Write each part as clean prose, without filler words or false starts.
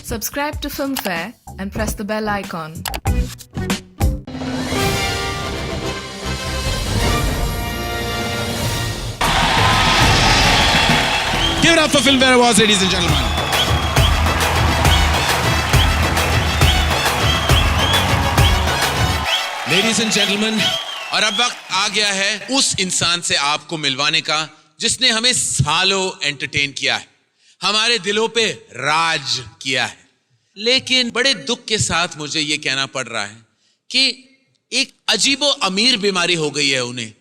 Subscribe to Filmfare and press the bell icon. Give it up for Filmfare Awards, ladies and gentlemen. Ladies and gentlemen, और अब वक्त आ गया है उस इंसान से आपको मिलवाने का जिसने हमें सालों एंटरटेन किया है, हमारे दिलों पे राज किया है। लेकिन बड़े दुख के साथ मुझे ये कहना पड़ रहा है कि एक अजीबो अमीर बीमारी हो गई है उन्हें।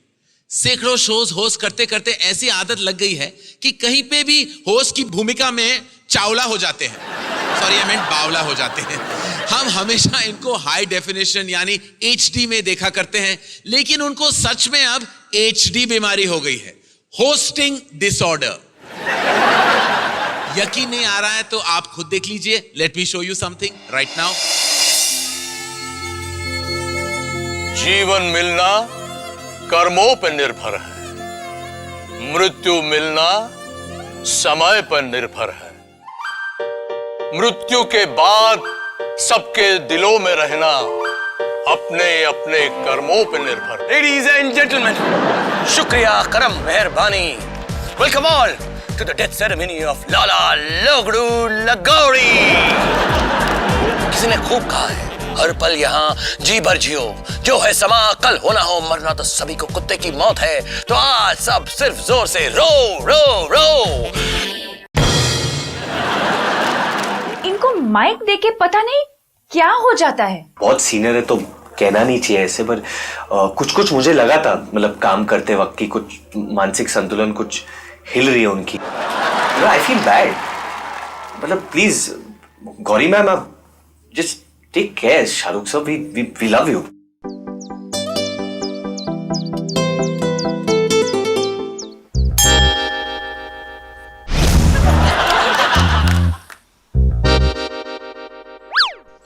सैकड़ों शोज होस्ट करते करते ऐसी आदत लग गई है कि कहीं पे भी होस्ट की भूमिका में चावला हो जाते हैं, सॉरी आई मीन बावला हो जाते हैं। हम हमेशा इनको हाई डेफिनेशन यानी HD में देखा करते हैं, लेकिन उनको सच में अब HD बीमारी हो गई है, होस्टिंग डिसऑर्डर। यकीन नहीं आ रहा है तो आप खुद देख लीजिए। Let me show you something right now. जीवन मिलना कर्मों पर निर्भर है, मृत्यु मिलना समय पर निर्भर है। मृत्यु के बाद सबके दिलों में रहना अपने अपने कर्मों पर निर्भर। लेडीज एंड जेंटलमैन, शुक्रिया, करम, मेहरबानी। Welcome all to the death ceremony of Lala लोगड़ू लगौड़ी। किसी ने खूब कहा है, हर पल यहाँ जी भर जियो, जो है समा कल होना हो मरना तो सभी को कुत्ते की मौत है, तो आज सब सिर्फ जोर से रो रो रो। इनको माइक देके पता नहीं क्या हो जाता है। बहुत सीनियर है तो कहना नहीं चाहिए ऐसे, पर कुछ मुझे लगा था, मतलब काम करते वक्त की कुछ मानसिक संतुलन कुछ हिल रही है उनकी। I feel bad. मतलब प्लीज गौरी मैम, आप जस्ट टेक केयर। शाहरुख साहब, वी लव यू।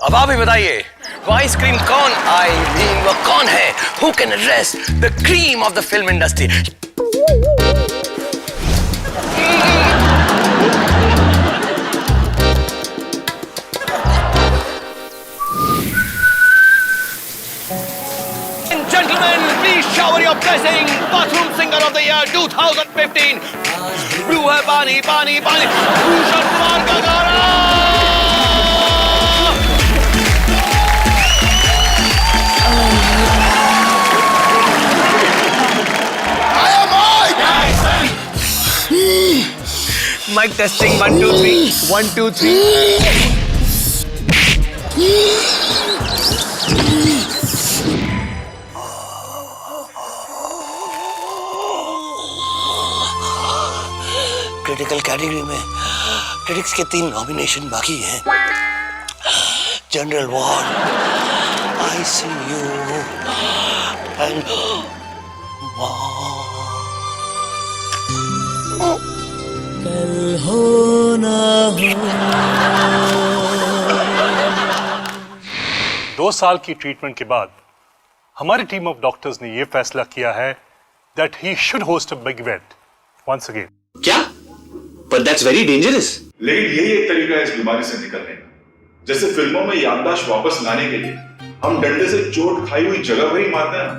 अब आप ही बताइए, वो आइसक्रीम कौन, आई मीन वो कौन है who can address the cream of the film industry? Gentlemen, please shower your blessing. Bathroom Singer of the Year 2015. Blue है पानी पानी पानी, भूषण कुमार का गाना। Mic testing 1 2 3 1 2 3. क्रिटिकल कैटेगरी में क्रिटिक्स के 3 नॉमिनेशन बाकी हैं। जनरल वार्ड, ICU एंड कल हो ना हो। 2 साल की ट्रीटमेंट के बाद हमारी टीम ऑफ डॉक्टर्स ने यह फैसला किया है that he should host a big event once again. क्या? But that's very dangerous. लेकिन यही एक तरीका है इस बीमारी से निकलने का। जैसे फिल्मों में याददाश्त वापस लाने के लिए हम डंडे से चोट खाई हुई जगह पर ही मारते हैं,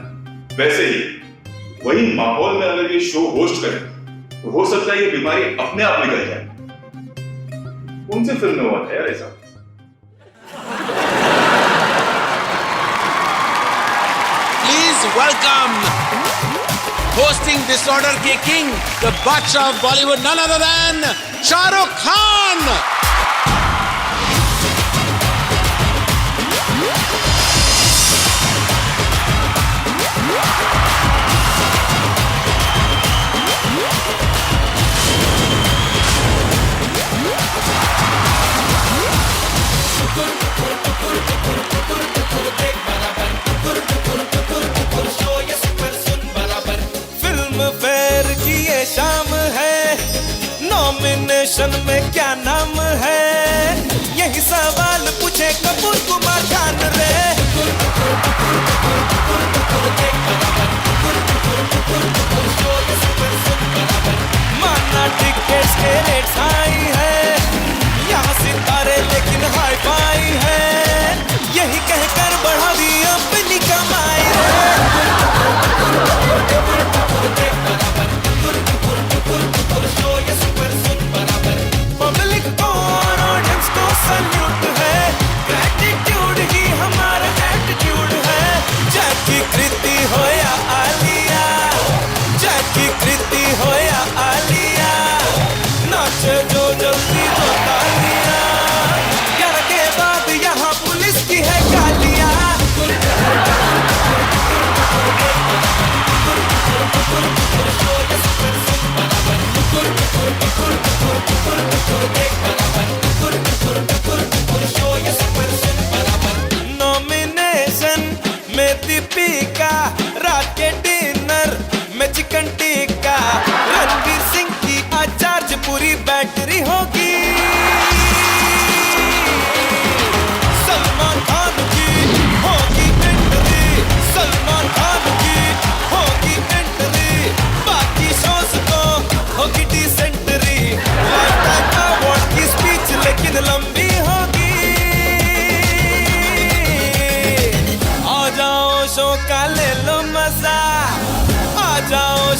वैसे ही वही माहौल में अगर ये शो होस्ट करें तो हो सकता है ये बीमारी अपने आप निकल जाए। उनसे फिल्म में हुआ था यार ऐसा। प्लीज वेलकम होस्टिंग डिसऑर्डर के किंग, द बादशाह of Bollywood, none other than Shahrukh Khan. शाम है, नॉमिनेशन में क्या नाम है, यही सवाल पूछे कपूर कुमार खान रे। माना टिकट्स के रेट हाई है, यहाँ सितारे लेकिन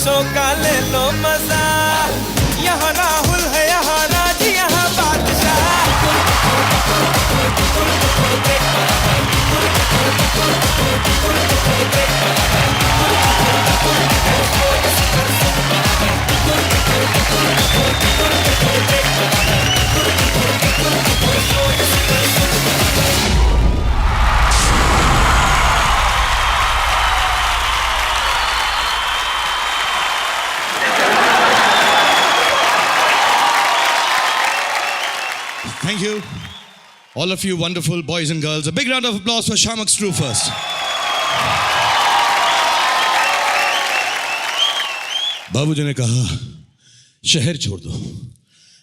शो का ले लो मजा, यहाँ राहुल है, यहाँ राज, यहाँ बादशाह। Thank you, all of you wonderful boys and girls. A big round of applause for Shamak Stru first. बाबूजी ने कहा शहर छोड़ दो,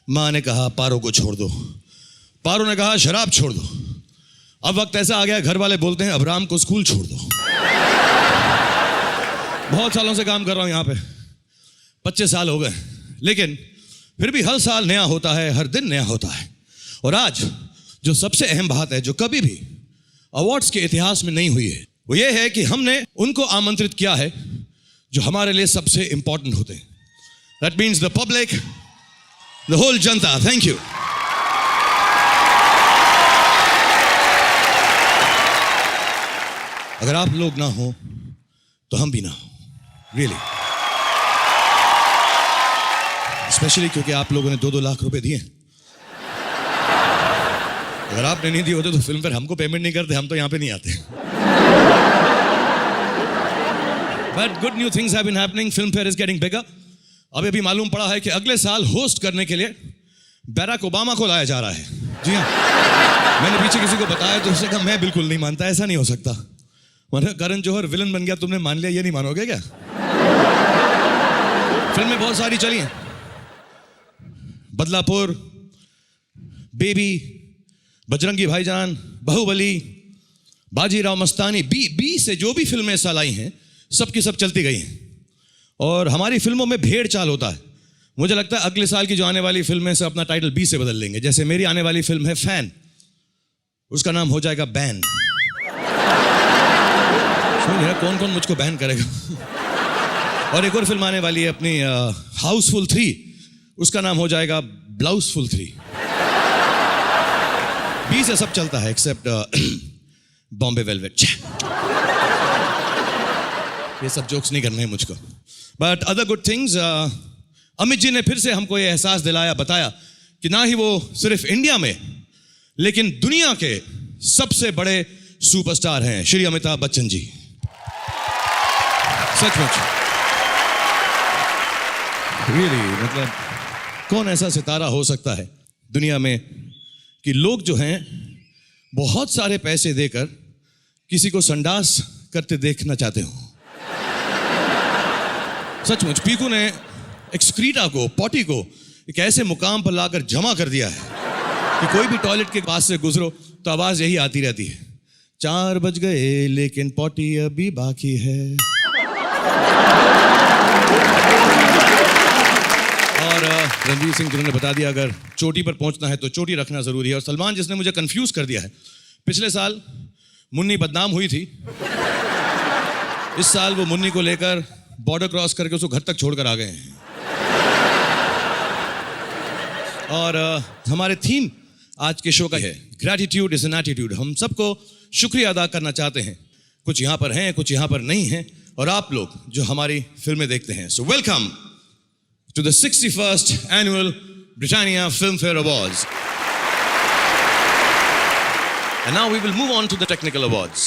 माँ ने कहा पारो को छोड़ दो, पारो ने कहा शराब छोड़ दो। अब वक्त ऐसा आ गया घर वाले बोलते हैं अबराम को स्कूल छोड़ दो। बहुत सालों से काम कर रहा हूं यहाँ पे, 25 साल हो गए, लेकिन फिर भी हर साल नया होता है, हर दिन नया होता है। और आज जो सबसे अहम बात है जो कभी भी अवार्ड्स के इतिहास में नहीं हुई है, वो ये है कि हमने उनको आमंत्रित किया है जो हमारे लिए सबसे इंपॉर्टेंट होते हैं। That means the public, the whole जनता। Thank you. अगर आप लोग ना हो तो हम भी ना हो, रियली। स्पेशली क्योंकि आप लोगों ने 2-2 लाख रुपए दिए। अगर आपने नहीं दिए होते तो फिल्म पर हमको पेमेंट नहीं करते, हम तो यहां पे नहीं आते। But good new things have been happening, Filmfare is getting bigger. अभी मालूम पड़ा है कि अगले साल होस्ट करने के लिए बैराक ओबामा को लाया जा रहा है। जी हाँ, मैंने पीछे किसी को बताया तो उसने कहा मैं बिल्कुल नहीं मानता, ऐसा नहीं हो सकता। मतलब करण जौहर विलन बन गया, तुमने मान लिया, ये नहीं मानोगे क्या? फिल्में बहुत सारी चली हैं, बदलापुर, बेबी, बजरंगी भाईजान, बाहुबली, बाजीराव मस्तानी, बी से जो भी फिल्में साल आई हैं सब की सब चलती गई हैं। और हमारी फिल्मों में भेड़ चाल होता है। मुझे लगता है अगले साल की जो आने वाली फिल्में से अपना टाइटल बी से बदल लेंगे। जैसे मेरी आने वाली फिल्म है फैन, उसका नाम हो जाएगा बैन। कौन कौन मुझको बैन करेगा? और एक और फिल्म आने वाली है अपनी हाउसफुल 3, उसका नाम हो जाएगा ब्लाउजफुल 3। बी से सब चलता है एक्सेप्ट बॉम्बे वेलवेट। ये सब जोक्स नहीं करने हैं मुझको। But other good things, Amit ji ने फिर से हमको ये एहसास दिलाया, बताया कि ना ही वो सिर्फ इंडिया में लेकिन दुनिया के सबसे बड़े सुपरस्टार हैं श्री अमिताभ बच्चन जी। सचमुच रियली, मतलब कौन ऐसा सितारा हो सकता है दुनिया में कि लोग जो हैं बहुत सारे पैसे देकर किसी को संडास करते देखना चाहते हो। सचमुच पीकू ने एक्सक्रीटा को, पॉटी को एक ऐसे मुकाम पर लाकर जमा कर दिया है कि कोई भी टॉयलेट के पास से गुजरो तो आवाज यही आती रहती है, 4 बज गए लेकिन पॉटी अभी बाकी है। और रणवीर सिंह जिन्होंने बता दिया अगर चोटी पर पहुंचना है तो चोटी रखना जरूरी है। और सलमान जिसने मुझे कंफ्यूज कर दिया है, पिछले साल मुन्नी बदनाम हुई थी, इस साल वो मुन्नी को लेकर बॉर्डर क्रॉस करके उसको घर तक छोड़कर आ गए हैं। और हमारे थीम आज के शो का है ग्रैटिट्यूड इज एन एटीट्यूड। हम सबको शुक्रिया अदा करना चाहते हैं, कुछ यहाँ पर हैं, कुछ यहाँ पर नहीं हैं, और आप लोग जो हमारी फिल्में देखते हैं। So welcome to the 61st annual Britannia Filmfare awards. And now we will move on to the technical awards.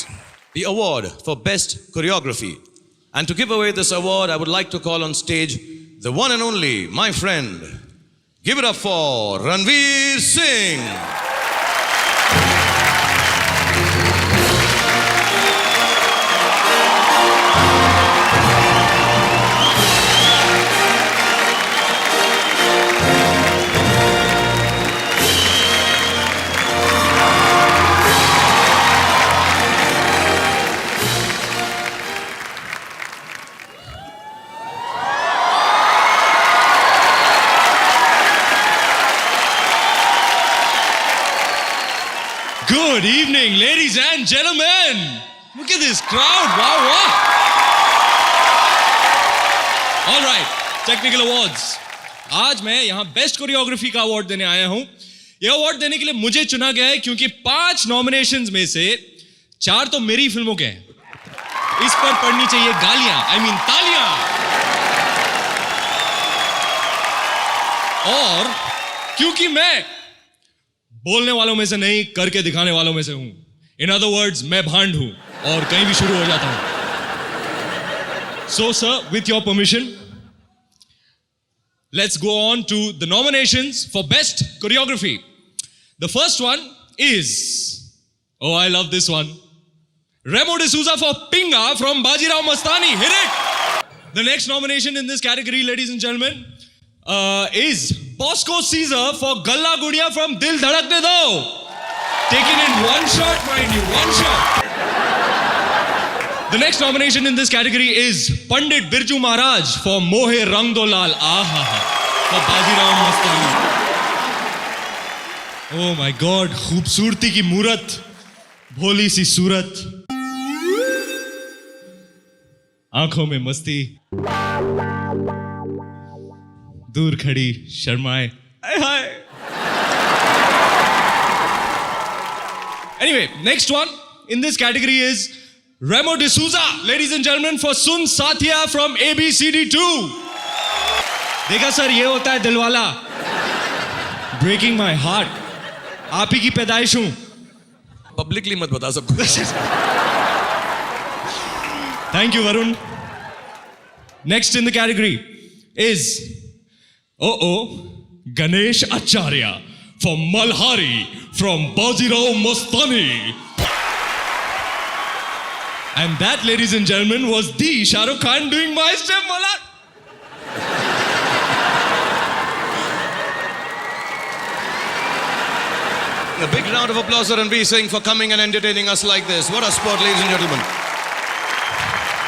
The award for best choreography. And to give away this award, I would like to call on stage the one and only, my friend. Give it up for Ranveer Singh. Good evening, ladies and gentlemen. Look at this crowd. Wow, wow. Alright, technical awards. आज मैं यहाँ best choreography का award देने आया हूं। यह award देने के लिए मुझे चुना गया है क्योंकि 5 नॉमिनेशंस में से 4 तो मेरी फिल्मों के हैं। इस पर पड़नी चाहिए गालियां, आई मीन तालियां। और क्योंकि मैं बोलने वालों में से नहीं, करके दिखाने वालों में से हूं। इन अदर वर्ड्स, मैं भांड हूं और कहीं भी शुरू हो जाता हूं। So sir, with your permission, let's go on to the nominations for best choreography. The first one is, oh I love this one, Remo D'Souza for Pinga from Bajirao Mastani. Hit it! The next nomination in this category, ladies and gentlemen, is Bosco Caesar for Galla Gudiya from Dil Dhadakne Do. Taken in one shot, mind you, one shot. The next nomination in this category is Pandit Birju Maharaj for Mohe Rang Do Lal. Aha, for Bajirao Mastani. Oh my God, खूबसूरती की मूरत, भोली सी सूरत, आंखों में मस्ती, दूर खड़ी शर्माए, हाय। Anyway, next one in this category is Remo D'Souza, ladies and gentlemen, for Sun Sathia from ABCD2. देखा सर, ये होता है दिलवाला, breaking my heart. आप ही की पैदाइश हूं। पब्लिकली मत बता सबको। Thank you, Varun. Next in the category is Ganesh Acharya for Malhari from Bajirao Mastani. And that, ladies and gentlemen, was the Shah Rukh Khan doing my step, Malhar. A big round of applause for Ranveer Singh for coming and entertaining us like this. What a sport, ladies and gentlemen.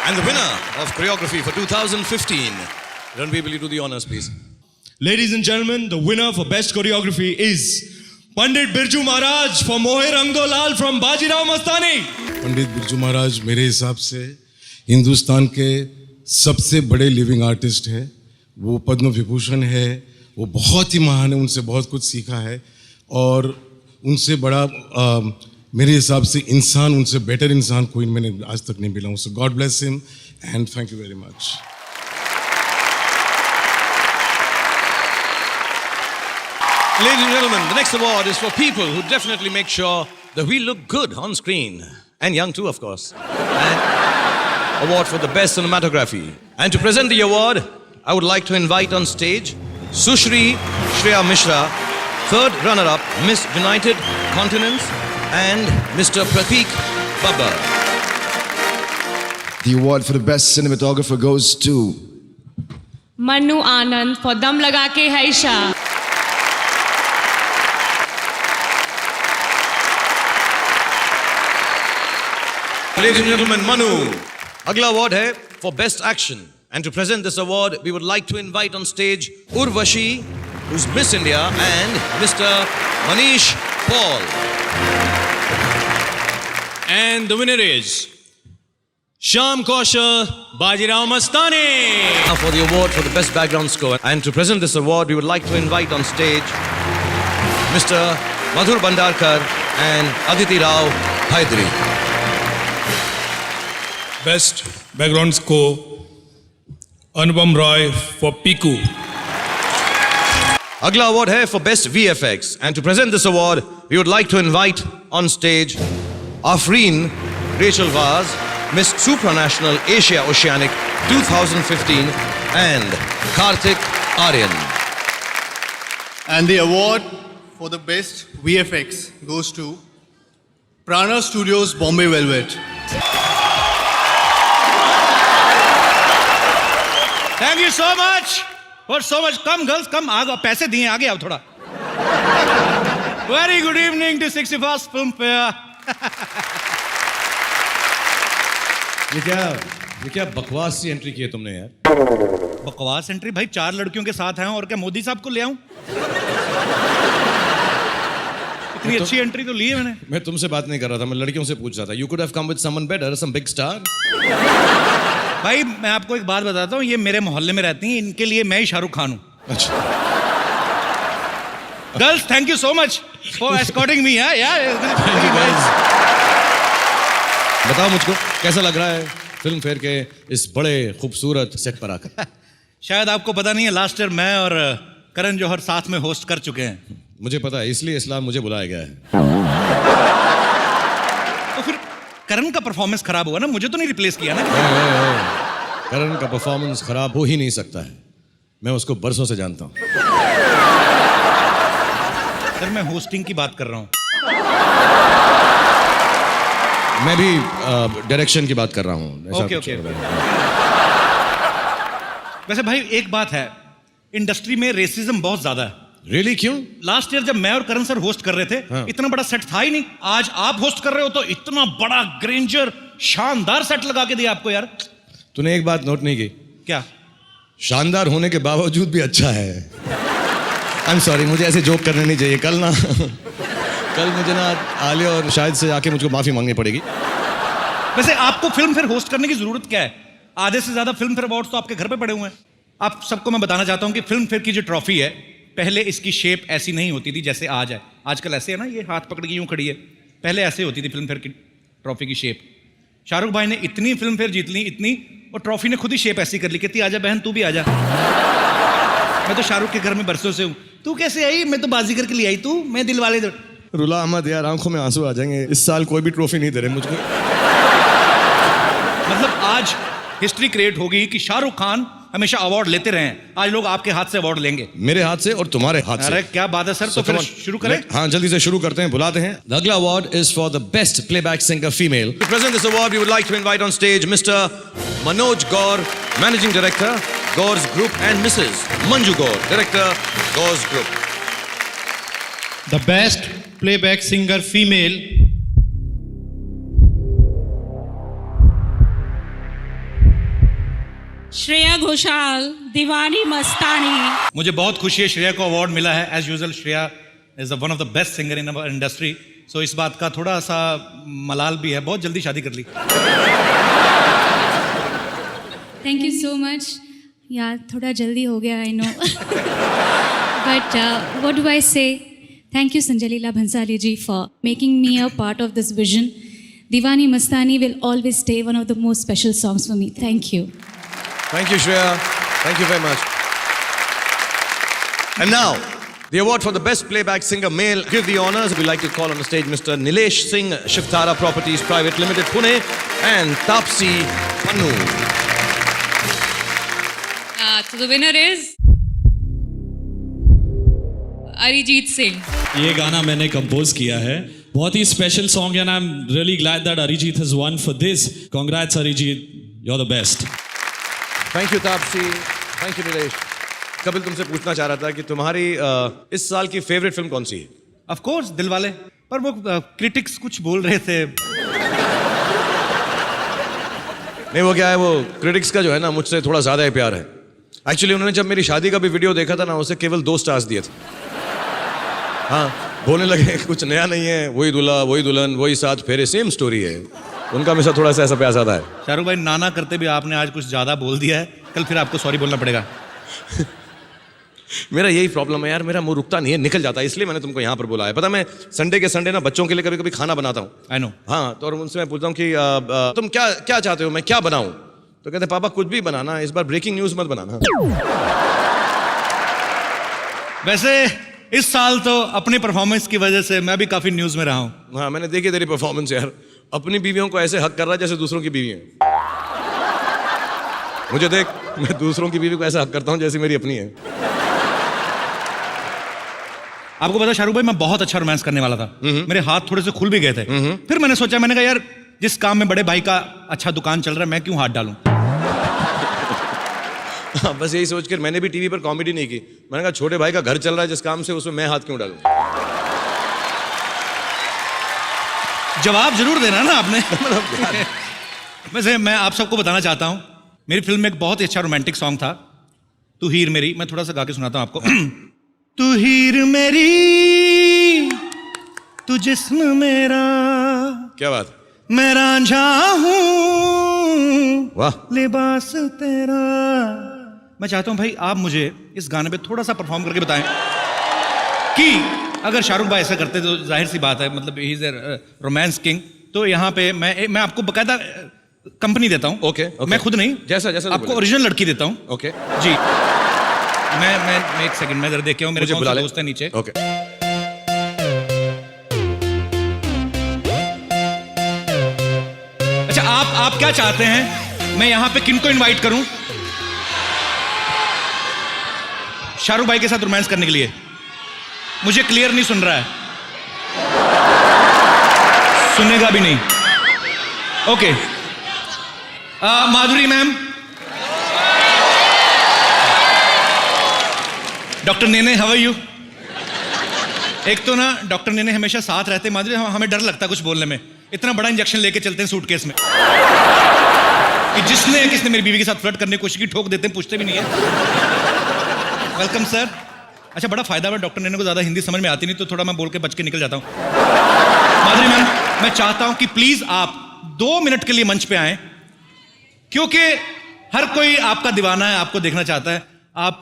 And the winner of choreography for 2015. Ranveer, will you do the honors, please? Ladies and gentlemen, the winner for best choreography is Pandit Birju Maharaj for Mohe Rang Do Lal from Bajirao Mastani. Pandit Birju Maharaj मेरे हिसाब से हिंदुस्तान के सबसे बड़े living artist है। वो पद्म विभूषण है, वो बहुत ही महान है, उनसे बहुत कुछ सीखा है और उनसे बड़ा मेरे हिसाब से इंसान, उनसे बेटर इंसान कोई मैंने आज तक नहीं मिला हूँ। So God bless him and thank you very much. Ladies and gentlemen, the next award is for people who definitely make sure that we look good on screen. And young too, of course. And award for the best cinematography. And to present the award, I would like to invite on stage Sushri Shreya Mishra, third runner-up Miss United Continents, and Mr. Prateek Babbar. The award for the best cinematographer goes to Manu Anand for Dum Laga Ke Haisha. Ladies and gentlemen, Manu. Agla award hai for best action. And to present this award, we would like to invite on stage Urvashi, who's Miss India, and Mr. Manish Paul. And the winner is Shyam Kaushal, Bajirao Mastani. Now for the award for the best background score. And to present this award, we would like to invite on stage Mr. Madhur Bhandarkar and Aditi Rao Haidari. Best background score, Anupam Roy for Piku. Agla award hai for best VFX. And to present this award, we would like to invite on stage Afreen Rachel Vaz, Miss Supranational Asia Oceanic 2015, and Karthik Aryan. And the award for the best VFX goes to Prana Studios Bombay Velvet. Thank you so much for so much. Come girls, come. आगे पैसे दिए, आगे आओ थोड़ा. Very good evening to 61st Film Fair. ये क्या बकवास सी entry की है तुमने यार? बकवास एंट्री भाई, 4 लड़कियों के साथ हैं और क्या मोदी साहब को ले आऊं? इतनी अच्छी एंट्री तो ली है मैंने. मैं तुमसे बात नहीं कर रहा था, मैं लड़कियों से पूछ रहा था. You could have come with someone better, some big star. भाई मैं आपको एक बात बताता हूँ, ये मेरे मोहल्ले में रहती हैं, इनके लिए मैं ही शाहरुख खान हूँ। अच्छा। Girls thank you so much for escorting me. बताओ मुझको कैसा लग रहा है फिल्म फेयर के इस बड़े खूबसूरत सेट पर आकर? शायद आपको पता नहीं है, लास्ट ईयर मैं और करण जौहर साथ में होस्ट कर चुके हैं। मुझे पता है, इसलिए इस्लाम मुझे बुलाया गया है। तो फिर करण का परफॉर्मेंस खराब हुआ ना, मुझे तो नहीं रिप्लेस किया ना। करण का परफॉर्मेंस खराब हो ही नहीं सकता है, मैं उसको बरसों से जानता हूँ। सर मैं होस्टिंग की बात कर रहा हूँ। मैं भी डायरेक्शन की बात कर रहा हूँ। ओके। वैसे भाई एक बात है, इंडस्ट्री में रेसिज्म बहुत ज्यादा है। Really? क्यों? लास्ट ईयर जब मैं और करण सर होस्ट कर रहे थे, इतना बड़ा सेट था ही नहीं। आज आप होस्ट कर रहे हो तो इतना बड़ा ग्रेंजर शानदार सेट लगा के दिया आपको यार। तूने एक बात नोट नहीं की? क्या? शानदार होने के बावजूद भी अच्छा है। आई एम सॉरी, मुझे ऐसे जोक करने नहीं चाहिए। कल मुझे ना आलिया और शायद से आके मुझको माफी मांगनी पड़ेगी। वैसे आपको फिल्म फेयर होस्ट करने की जरूरत क्या है? आधे से ज्यादा फिल्म फेयर अवार्ड्स तो आपके घर पे पड़े हुए हैं। आप सबको मैं बताना चाहता हूं कि फिल्म फेयर की जो ट्रॉफी है, पहले इसकी शेप ऐसी नहीं होती थी जैसे आज है। आजकल ऐसे है ना, ये हाथ पकड़ के यूं खड़ी है। पहले ऐसे होती थी फिल्म फेयर की ट्रॉफी की शेप। शाहरुख भाई ने इतनी फिल्म फेयर जीत ली, इतनी, और ट्रॉफी ने खुद ही शेप ऐसी कर ली, कहती आजा बहन तू भी आजा। मैं तो शाहरुख के घर में बरसों से हूँ। तू कैसे आई? मैं तो बाजीगर के लिए आई, तू मैं दिल वाले। रुला अहमद यार, आंखों में आंसू आ जाएंगे। इस साल कोई भी ट्रॉफी नहीं दे रहे मुझको। मतलब आज हिस्ट्री क्रिएट होगी कि शाहरुख खान हमेशा अवार्ड लेते रहे हैं। आज लोग आपके हाथ से अवार्ड लेंगे। मेरे हाथ से और तुम्हारे हाथ से। अरे क्या बात है सर। तो फिर शुरू करें? हाँ जल्दी से शुरू करते हैं, बुलाते हैं। The अगला award is for the best playback singer female. To present this award, we would like to invite on stage Mr. Manoj Gaur, Managing Director, Gaur's Group, and Mrs. Manju Gaur, Director, Gaur's Group. The best playback singer female Shreya Ghoshal, Deewani Mastani. मुझे बहुत खुशी है, श्रेया को award मिला है। As usual Shreya is one of the best singer in our industry. So इस बात का थोड़ा सा मलाल भी है, बहुत जल्दी शादी कर ली। थैंक यू सो मच यार, थोड़ा जल्दी हो गया I know, but what do I say, thank you Sanjay Leela Bhansali ji for making me a part of this vision. Deewani Mastani will always stay one of the most special songs for me. Thank you. Thank you, Shreya. Thank you very much. And now, the award for the best playback singer male. Give the honors. We'd like to call on the stage Mr. Nilesh Singh, Shiftara Properties Private Limited, Pune, and Tapsi Pannu. So the winner is Arijit Singh. ये गाना मैंने compose किया है, बहुत ही special song है, and I am really glad that Arijit has won for this. Congrats Arijit, you are the best. Thank you Taapsee, thank you Nilesh. Kapil तुमसे पूछना चाह रहा था कि तुम्हारी इस साल की फेवरेट फिल्म कौन सी है? ऑफ कोर्स दिलवाले, पर वो क्रिटिक्स कुछ बोल रहे थे. नहीं वो क्या है, वो क्रिटिक्स का जो है ना मुझसे थोड़ा ज्यादा ही प्यार है. एक्चुअली उन्होंने जब मेरी शादी का भी वीडियो देखा था ना, उसे केवल 2 स्टार्स दिए थे. हाँ, बोलने लगे कुछ नया नहीं है, वही दूल्हा वही दुल्हन वही 7 फेरे, सेम स्टोरी है. उनका हमेशा थोड़ा सा ऐसा प्यार ज्यादा है. शाहरुख भाई नाना करते भी आपने आज कुछ ज्यादा बोल दिया है, कल फिर आपको सॉरी बोलना पड़ेगा. मेरा यही प्रॉब्लम है यार, मेरा मुंह रुकता नहीं है, निकल जाता है, इसलिए मैंने तुमको यहाँ पर बुलाया. पता मैं संडे के संडे ना बच्चों के लिए कभी कभी खाना बनाता हूँ. I know. हाँ, तो और उनसे मैं पूछता हूँ कि तुम क्या क्या चाहते हो, मैं क्या बनाऊँ? तो कहते पापा कुछ भी बनाना, इस बार ब्रेकिंग न्यूज मत बनाना. वैसे इस साल तो अपनी परफॉर्मेंस की वजह से मैं भी काफी न्यूज में रहा हूँ. हाँ, मैंने देखी तेरी परफॉर्मेंस यार. अपनी बीवियों को ऐसे हक कर रहा है जैसे दूसरों की बीवी है. मुझे देख, मैं दूसरों की बीवी को ऐसा हक करता हूँ जैसे मेरी अपनी है. आपको पता शाहरुख भाई, मैं बहुत अच्छा रोमांस करने वाला था. मेरे हाथ थोड़े से खुल भी गए थे. फिर मैंने सोचा, मैंने कहा यार जिस काम में बड़े भाई का अच्छा दुकान चल रहा है, मैं क्यों हाथ डालूं. बस यही सोचकर मैंने भी टीवी पर कॉमेडी नहीं की. मैंने कहा छोटे भाई का घर चल रहा है जिस काम से, उसमें मैं हाथ क्यों डालूं. जवाब जरूर देना ना आपने. वैसे मैं आप सबको बताना चाहता हूं, मेरी फिल्म में एक बहुत ही अच्छा रोमांटिक सॉन्ग था, तू हीर मेरी. मैं थोड़ा सा गा के सुनाता हूं आपको. तू हीर मेरी, तू जिस्म मेरा, क्या बात, मैं रांझा हूं वाह, लिबास तेरा। मैं चाहता हूं भाई आप मुझे इस गाने पे थोड़ा सा परफॉर्म करके बताएं कि अगर शाहरुख भाई ऐसा करते तो जाहिर सी बात है, मतलब he is a romance king, तो यहाँ पे मैं आपको बकायदा कंपनी देता हूँ। ओके, मैं खुद नहीं, जैसा जैसा आपको ओरिजिनल लड़की देता हूँ। ओके जी, मैं एक सेकंड में जरा देख के आऊं, मेरे बुला ले। दोस्त है नीचे। ओके अच्छा, आप क्या चाहते हैं, मैं यहाँ पे किनको इनवाइट करूं शाहरुख भाई के साथ रोमांस करने के लिए? मुझे क्लियर नहीं सुन रहा है, सुनेगा भी नहीं। Okay, Madhuri ma'am, doctor Nene, how are you? एक तो ना डॉक्टर नेने हमेशा साथ रहते, माधुरी हमें डर लगता है कुछ बोलने में, इतना बड़ा इंजेक्शन लेके चलते हैं सूटकेस में। जिसने किसने मेरी बीवी के साथ फ्लर्ट करने की कोशिश की, ठोक देते हैं, पूछते भी नहीं है। Welcome sir. अच्छा, बड़ा फायदा है, डॉक्टर नेने को ज्यादा हिंदी समझ में आती नहीं, तो थोड़ा मैं बोल के बच के निकल जाता हूं। माधुरी मैम, मैं चाहता हूं कि प्लीज आप 2 मिनट के लिए मंच पे आए, क्योंकि हर कोई आपका दीवाना है, आपको देखना चाहता है। आप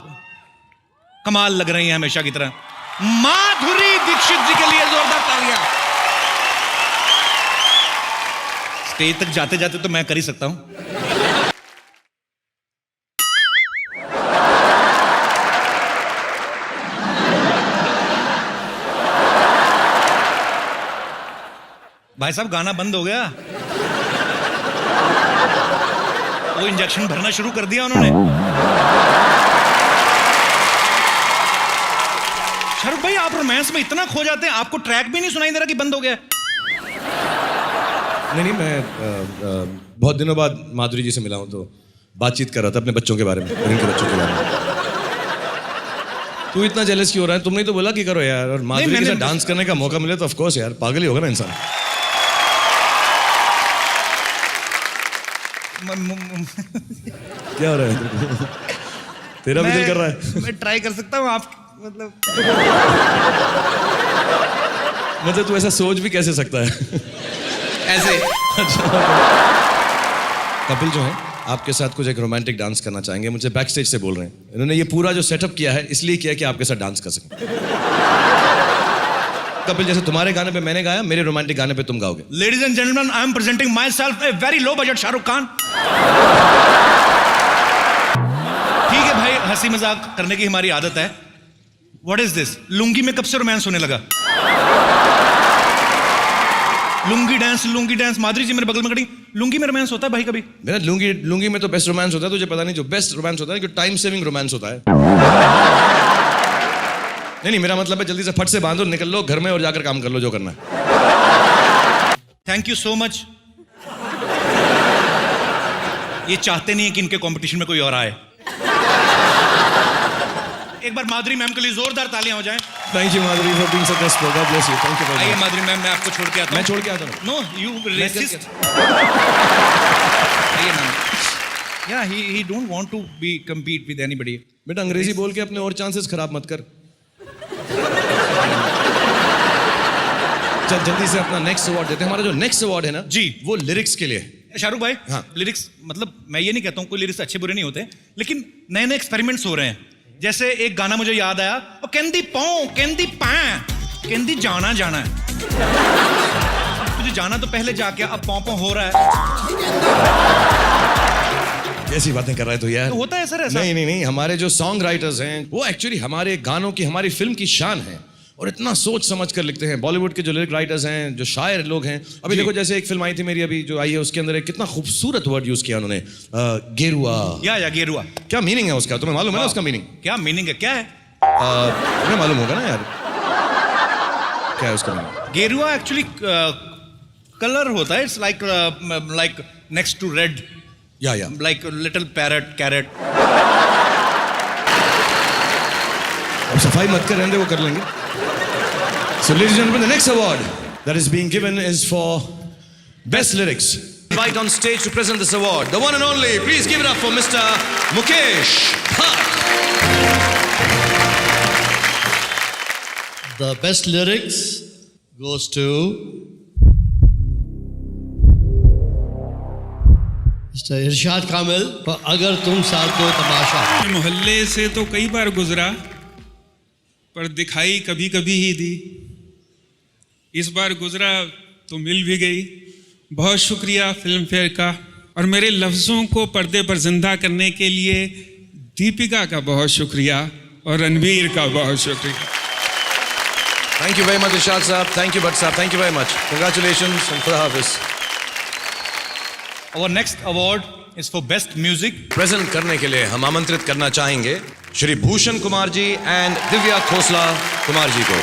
कमाल लग रही हैं हमेशा की तरह। माधुरी दीक्षित जी के लिए जोरदार तालियां। स्टेज तक जाते जाते तो मैं कर ही सकता हूं। भाई साहब, गाना बंद हो गया, वो इंजेक्शन भरना शुरू कर दिया उन्होंने। शाहरुख भाई, आप रोमांस में इतना खो जाते हैं, आपको ट्रैक भी नहीं सुनाई दे रहा कि बंद हो गया? नहीं, मैं बहुत दिनों बाद माधुरी जी से मिला हूं, तो बातचीत कर रहा था अपने बच्चों के बारे में, इनके बच्चों के बारे में। तू इतना जेलस क्यों हो रहा है? तुमने तो बोला कि करो यार, और माधुरी के साथ डांस करने का मौका मिले तो ऑफ कोर्स यार, पागल ही होगा ना इंसान। क्या हो रहा है? तेरा भी दिल कर रहा है? मैं ट्राई कर सकता हूँ, आप मतलब तू ऐसा सोच भी कैसे सकता है? ऐसे। कपिल जो है आपके साथ कुछ एक रोमांटिक डांस करना चाहेंगे, मुझे बैक स्टेज से बोल रहे हैं। इन्होंने ये पूरा जो सेटअप किया है इसलिए किया कि आपके साथ डांस कर सकें। कपिल, जैसे तुम्हारे गाने पे मैंने गाया, मेरे रोमांटिक गाने पे तुम गाओगे। Ladies and gentleman, I am presenting myself, a very low budget Shahrukh Khan. ठीक है भाई, हंसी मजाक करने की हमारी आदत है। What is this? लुंगी में कब से रोमांस होने लगा? लुंगी डांस, माधुरी जी मेरे बगल में खड़ी, लुंगी में रोमांस होता है भाई कभी? मेरा लुंगी में तो बेस्ट रोमांस होता है, तुझे पता नहीं। जो बेस्ट रोमांस होता है कि टाइम सेविंग रोमांस होता है। नहीं, मेरा मतलब है जल्दी से फट से बांधो, निकल लो घर में और जाकर काम कर लो जो करना है। Thank you so much. ये चाहते नहीं है कि इनके कंपटीशन में कोई और आए। एक बार माधुरी मैम के लिए जोरदार तालियां हो जाएं। Thank you Madhuri for being such a sport, God bless you, thank you. आइए माधुरी मैम, मैं आपको छोड़ के आता हूं। मैं छोड़ के आता हूं? No, you racist. आइए ma'am. Yeah he don't want to be compete with anybody. बेटा, अंग्रेजी बोल के अपने और चांसेस खराब मत कर। चल जल्दी से अपना नेक्स्ट अवार्ड देते हैं। हमारा जो नेक्स्ट अवार्ड है ना जी, वो लिरिक्स के लिए। शाहरुख भाई, हाँ, लिरिक्स, मतलब मैं ये नहीं कहता हूँ कोई लिरिक्स अच्छे बुरे नहीं होते, लेकिन नए नए एक्सपेरिमेंट्स हो रहे हैं। जैसे एक गाना मुझे याद आया, ओ कहंदी पाऊं कहंदी पैं कहंदी जाना जाना है। अब तुझे जाना तो पहले जाके, अब पौ हो रहा है। कैसी बातें कर रहा है तो यार? तो होता है सर ऐसा? नहीं, हमारे जो सॉन्ग राइटर्स हैं वो एक्चुअली हमारे गानों की, हमारी फिल्म की शान है, और इतना सोच समझ कर लिखते हैं। बॉलीवुड के जो लिरिक राइटर्स हैं, जो शायर लोग हैं, अभी देखो जैसे एक फिल्म आई थी मेरी अभी जो आई है, उसके अंदर एक कितना खूबसूरत वर्ड यूज किया उन्होंने, गेरुआ। या गेरुआ, क्या मीनिंग है उसका? तुम्हें मालूम है ना उसका मीनिंग? क्या मीनिंग है? क्या है? तुम्हें मालूम होगा ना यार, क्या है उसका मीनिंग? गेरुआ एक्चुअली कलर होता है, it's like next to red, या लाइक लिटिल पैरेट, कैरेट। अब सफाई मत कर, रहने वो कर लेंगे। So ladies and gentlemen, the next award that is being given is for Best Lyrics. Right on stage to present this award, the one and only, please give it up for Mr. Mukesh Bhatt. The best lyrics goes to Mr. Mister Irshad Kamil और अगर तुम साथ दो तमाशा। मोहल्ले से तो कई बार गुजरा पर दिखाई कभी कभी ही दी, इस बार गुजरा तो मिल भी गई। बहुत शुक्रिया फिल्म फेयर का, और मेरे लफ्ज़ों को पर्दे पर जिंदा करने के लिए दीपिका का बहुत शुक्रिया और रणबीर का बहुत शुक्रिया। थैंक यू वेरी मच इरशाद साहब, थैंक यू भट्ट साहब, thank you very much, congratulations and खुदा हाफिज। Our next award is for best music. Present करने के लिए हम आमंत्रित करना चाहेंगे श्री भूषण कुमार जी एंड दिव्या खोसला कुमार जी को।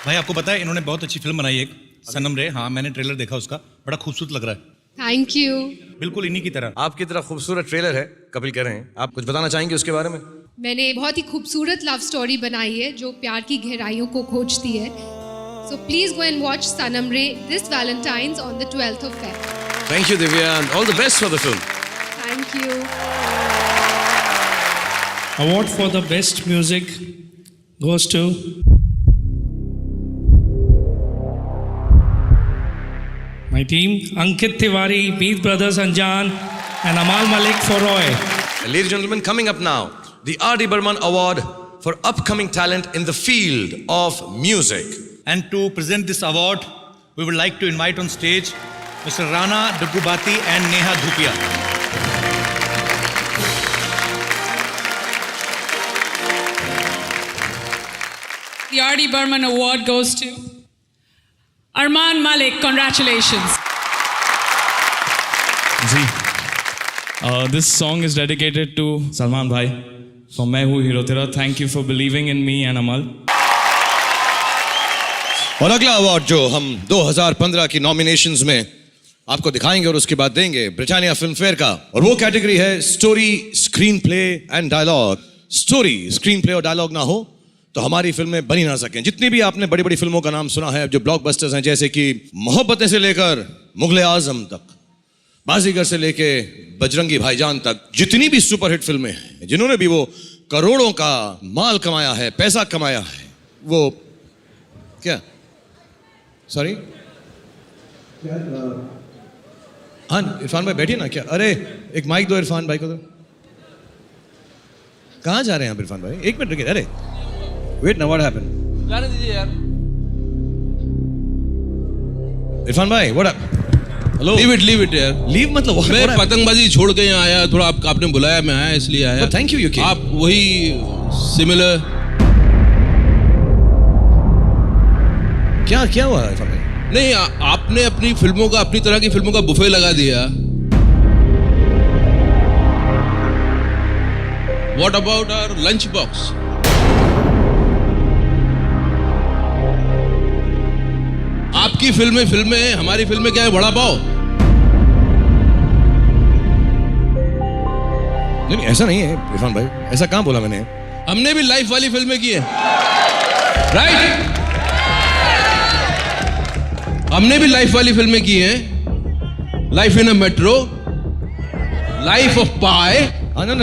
भाई आपको पता है इन्होंने बहुत अच्छी फिल्म बनाई है, एक सनम रे। हाँ, मैंने ट्रेलर देखा उसका, बड़ा खूबसूरत लग रहा है। Thank you. बिल्कुल इन्हीं की तरह, आपकी तरह खूबसूरत ट्रेलर है, कपिल कह रहे हैं। आप कुछ बताना चाहेंगे उसके बारे में? मैंने बहुत ही खूबसूरत लव स्टोरी बनाई है जो प्यार की गहराइयों को खोजती है। So please go and watch Sanam Re this Valentine's on the 12th of Feb. Thank you Divya and all the best for the film. Thank you. Award for the best music goes to my team, Ankit Tiwari, Beat Brothers Anjan and Amal Malik for Roy. Ladies and gentlemen, coming up now, the R.D. Burman Award for upcoming talent in the field of music. And to present this award, we would like to invite on stage Mr. Rana Daggubati and Neha Dhupia. The R.D. Burman Award goes to Arman Malik. Congratulations. This song is dedicated to Salman Bhai for Main Hu Hero Tera. Thank you for believing in me and Amal. और अगला award जो हम 2015 की nominations में आपको दिखाएंगे और उसके बाद देंगे ब्रिटानिया फिल्म फेयर का, और वो कैटेगरी है story, screenplay and dialogue. Story, screenplay और डायलॉग ना हो तो हमारी फिल्में बनी ना सकें। जितनी भी आपने बड़ी बड़ी फिल्मों का नाम सुना है जो ब्लॉकबस्टर्स हैं, जैसे कि मोहब्बतें से लेकर मुगले आजम तक, बाजीगर से लेके बजरंगी भाईजान तक, जितनी भी सुपरहिट फिल्में हैं जिन्होंने भी वो करोड़ों का माल कमाया है, पैसा कमाया है, वो क्या सॉरी हाँ इरफान भाई बैठिए ना। क्या, अरे एक माइक दो इरफान भाई को। तो कहाँ जा रहे हैं आप इरफान भाई? एक मिनट रुकिए। अरे वेट ना, व्हाट हैपेंड? जाने दीजिए यार। इरफान भाई व्हाट? हेलो, लीव इट यार। लीव मतलब मैं पतंगबाजी छोड़ के यहाँ आया, थोड़ा आपने बुलाया, मैं आया इसलिए आया। Thank you. आप वही सिमिलर। क्या हुआ इरफान भाई? नहीं, आपने अपनी फिल्मों का, अपनी तरह की फिल्मों का बुफे लगा दिया। What about our lunch box? आपकी फिल्में, हमारी फिल्में क्या है? वड़ा पाव। नहीं ऐसा नहीं है इरफान भाई, ऐसा कहाँ बोला मैंने? हमने भी लाइफ वाली फिल्में की है, राइट? हमने भी लाइफ वाली फिल्में की हैं। Life in a metro, life of pi.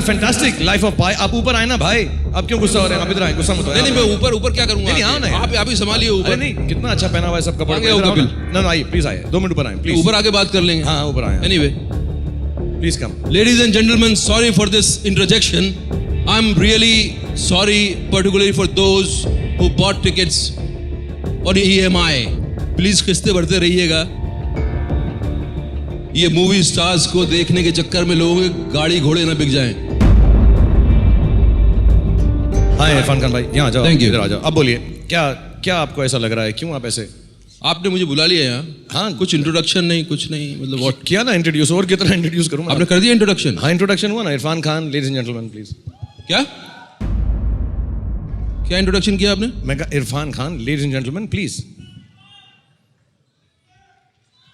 Fantastic, life of pi. आप ऊपर आए ना भाई, आप क्यों गुस्सा हो रहे हैं? आप इधर आए, गुस्सा मत हो। नहीं, मैं ऊपर क्या करूंगा? नहीं, ना आप ही संभालिए ऊपर। नहीं, कितना अच्छा पहना हुआ है सब कपड़े। कपिल, ना आइए प्लीज, आइए 2 मिनट ऊपर आए प्लीज। ऊपर आके बात कर लेंगे। हाँ ऊपर आए। Anyway please come. Ladies and gentleman, sorry for this interjection. I am really sorry, particularly for those who bought tickets और EMI। प्लीज किस्तें भरते रहिएगा। ये मूवी स्टार्स को देखने के चक्कर में लोगों के गाड़ी घोड़े ना बिक जाएं। हाँ इरफान खान भाई, यहाँ आ जाओ। Thank you. इधर आ जाओ। अब बोलिए, क्या आपको ऐसा लग रहा है? क्यों आप ऐसे? आपने मुझे बुला लिया यहाँ। हाँ, कुछ इंट्रोडक्शन नहीं, कुछ नहीं, मतलब व्हाट किया ना इंट्रोड्यूस, और कितना इंट्रोड्यूस करूँ? आपने कर दिया इंट्रोडक्शन? हाँ इंट्रोडक्शन हुआ ना। Irfan Khan, ladies and gentleman please. क्या इंट्रोडक्शन किया आपने? मैं कहा Irfan Khan, ladies and gentleman please.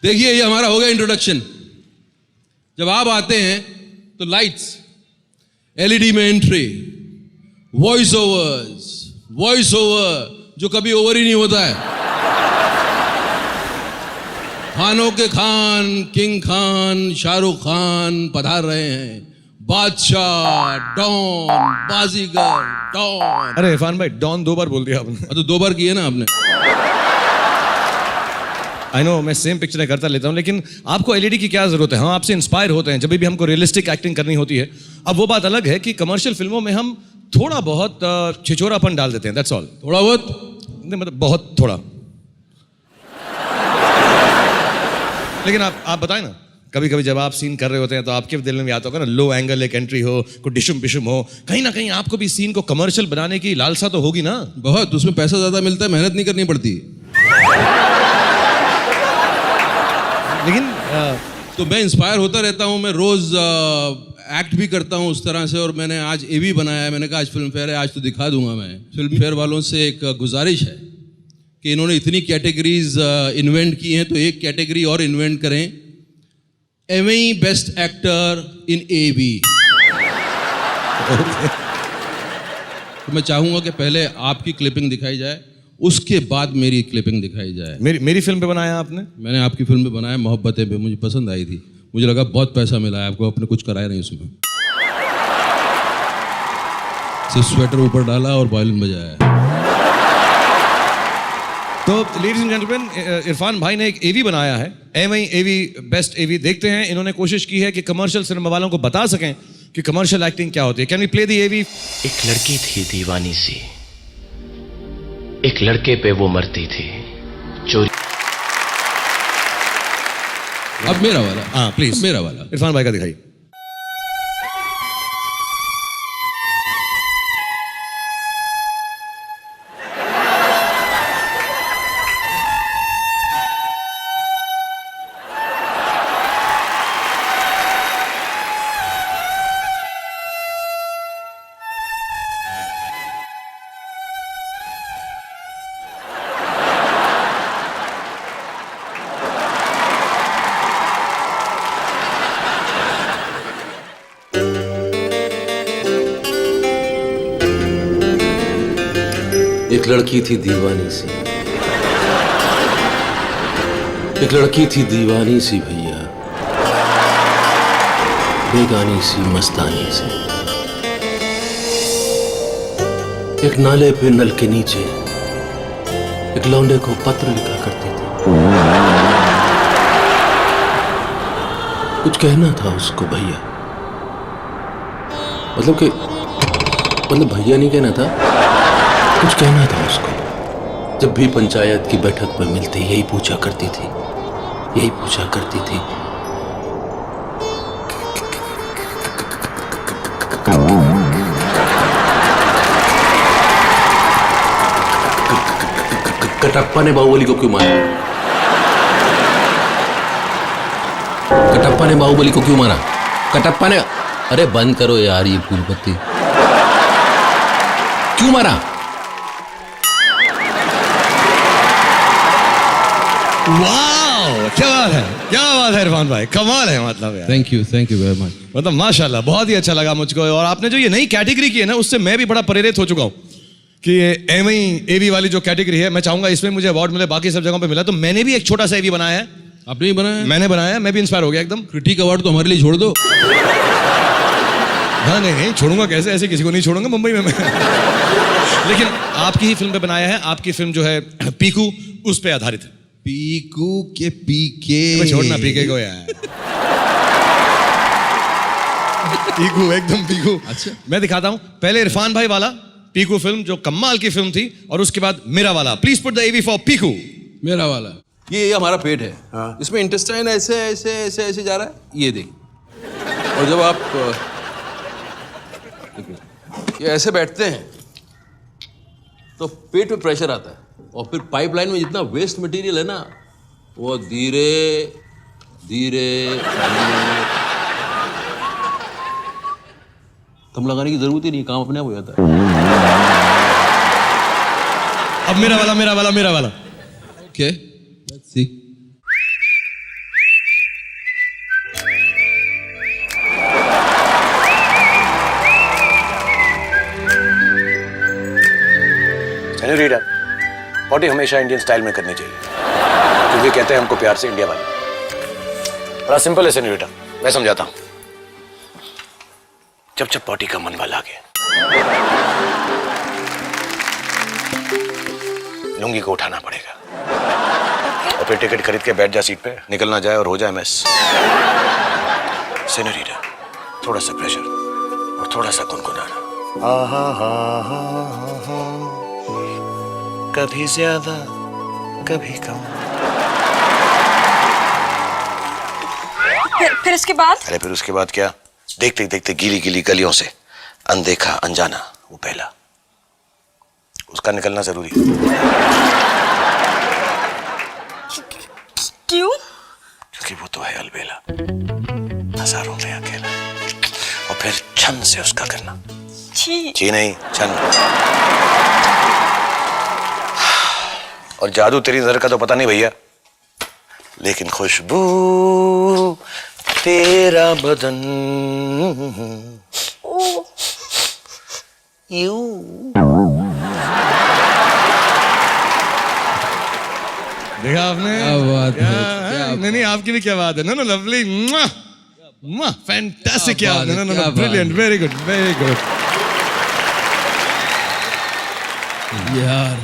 देखिए ये हमारा हो गया इंट्रोडक्शन। जब आप आते हैं तो लाइट्स, LED में एंट्री, वॉइस ओवर जो कभी ओवर ही नहीं होता है। खानों के खान, किंग खान, शाहरुख खान पधार रहे हैं। बादशाह, डॉन, बाजीगर, डॉन। अरे इरफान भाई, डॉन 2 बार बोल दिया आपने। तो 2 बार किए ना आपने। आई नो मैं सेम पिक्चरें करता लेता हूँ, लेकिन आपको एलईडी की क्या जरूरत है? हम आपसे इंस्पायर होते हैं जब भी हमको रियलिस्टिक एक्टिंग करनी होती है। अब वो बात अलग है कि कमर्शियल फिल्मों में हम थोड़ा बहुत छिछोरापन डाल देते हैं, दैट्स ऑल। थोड़ा बहुत नहीं, मतलब बहुत थोड़ा। लेकिन आप बताएं ना, कभी कभी जब आप सीन कर रहे होते हैं तो आपके दिल में भी आता होगा ना, लो एंगल एक एंट्री हो, कोई डिशुम पिशुम हो, कहीं ना कहीं आपको भी सीन को कमर्शियल बनाने की लालसा तो होगी ना? बहुत, उसमें पैसा ज्यादा मिलता है, मेहनत नहीं करनी पड़ती। लेकिन तो मैं इंस्पायर होता रहता हूँ, मैं रोज एक्ट भी करता हूँ उस तरह से। और मैंने आज एवी बनाया है, मैंने कहा आज फिल्म फेयर है, आज तो दिखा दूंगा मैं। फिल्म फेयर वालों से एक गुजारिश है कि इन्होंने इतनी कैटेगरीज इन्वेंट की हैं, तो एक कैटेगरी और इन्वेंट करें, एवी बेस्ट एक्टर इन एवी। तो मैं चाहूंगा कि पहले आपकी क्लिपिंग दिखाई जाए, उसके बाद मेरी क्लिपिंग दिखाई जाए। मेरी फिल्म पे बनाया आपने? मैंने आपकी फिल्म पे बनाया मोहब्बतें पे, मुझे पसंद आई थी, मुझे लगा बहुत पैसा मिला है आपको, आपने कुछ कराया नहीं उसमें, सिर्फ स्वेटर ऊपर डाला और वायलिन बजाया। तो लेडीज एंड जेंटलमैन, इरफान भाई ने एक एवी बनाया है, एवी बेस्ट एवी। देखते हैं, इन्होंने कोशिश की है कि कमर्शियल सिनेमा वालों को बता सकें कि कमर्शियल एक्टिंग क्या होती है। Can we play the AV? एक लड़की थी दीवानी सी, एक लड़के पे वो मरती थी चोरी। अब मेरा वाला, हाँ प्लीज मेरा वाला इरफान भाई का दिखाइए। एक लड़की थी दीवानी सी, एक लड़की थी दीवानी सी भैया, बेगानी सी मस्तानी सी। एक नाले पे नल के नीचे एक लौंडे को पत्र लिखा करती थी। कुछ कहना था उसको भैया, मतलब भैया नहीं कहना था, कुछ कहना था उसको। जब भी पंचायत की बैठक पर मिलते यही पूछा करती थी, यही पूछा करती थी, कटप्पा ने बाहुबली को क्यों मारा? कटप्पा ने बाहुबली को क्यों मारा? कटप्पा ने, अरे बंद करो यार ये फूल पत्ती, क्यों मारा? वाह, क्या बात है, क्या बात है इरफान भाई, कमाल है मतलब यार। Thank you very much. मतलब माशाल्लाह, बहुत ही अच्छा लगा मुझको। और आपने जो ये नई कैटेगरी की है ना, उससे मैं भी बड़ा प्रेरित हो चुका हूँ कि एवी वाली जो कैटेगरी है, मैं चाहूंगा इसमें मुझे अवार्ड मिले, बाकी सब जगहों पे मिला। तो मैंने भी एक छोटा सा एवी बनाया है। आपने भी बनाया? मैंने बनाया, मैं भी इंस्पायर हो गया एकदम। क्रिटिक अवार्ड तो हमारे लिए छोड़ दो। हाँ नहीं छोड़ूंगा कैसे, ऐसे किसी को नहीं छोड़ूंगा मुंबई में मैं। लेकिन आपकी ही फिल्म पे बनाया है। आपकी फिल्म जो है पीकू, उस पे आधारित है। पीकू के पीके, छोड़ना पीके को यार। पीकू, एकदम पीकू। अच्छा, मैं दिखाता हूं पहले इरफान भाई वाला पीकू फिल्म, जो कमाल की फिल्म थी, और उसके बाद मेरा वाला। Please put the AV for Piku. मेरा वाला, ये हमारा पेट है। हाँ। इसमें इंटेस्टाइन ऐसे ऐसे ऐसे ऐसे जा रहा है, ये देख। और जब आप ये ऐसे बैठते हैं तो पेट पे प्रेशर आता है, और फिर पाइपलाइन में जितना वेस्ट मटेरियल है ना, वो धीरे धीरे दम लगाने की जरूरत ही नहीं, काम अपने आप हो जाता है। अब मेरा वाला, मेरा वाला, मेरा वाला। Okay, let's see. Senorita, potty हमेशा इंडियन स्टाइल में करनी चाहिए, क्योंकि कहते हैं हमको प्यार से इंडिया वाले। बड़ा सिंपल है सेनोरिटा, मैं समझाता हूं। जब जब पॉटी का मन वाला गया, लुंगी को उठाना पड़ेगा। और फिर टिकट खरीद के बैठ जा सीट पे, निकलना जाए और हो जाए मिस। सेनोरिटा, थोड़ा सा प्रेशर और थोड़ा सा गुनगुनाना। कभी ज्यादा कभी कम। फिर इसके बाद? अरे फिर उसके बाद क्या, देखते देखते गीली गीली गलियों से अनदेखा अनजाना वो पहला, उसका निकलना जरूरी। क्यों? क्योंकि वो तो है अलबेला, हजारों में अकेला, और फिर छन से उसका करना। जी नहीं, छन। और जादू तेरी नजर का तो पता नहीं भैया, लेकिन खुशबू तेरा बदन देखा आपने? क्या बात है, नहीं आपकी भी क्या बात है। No lovely, fantastic. क्या no brilliant, very good, very good. यार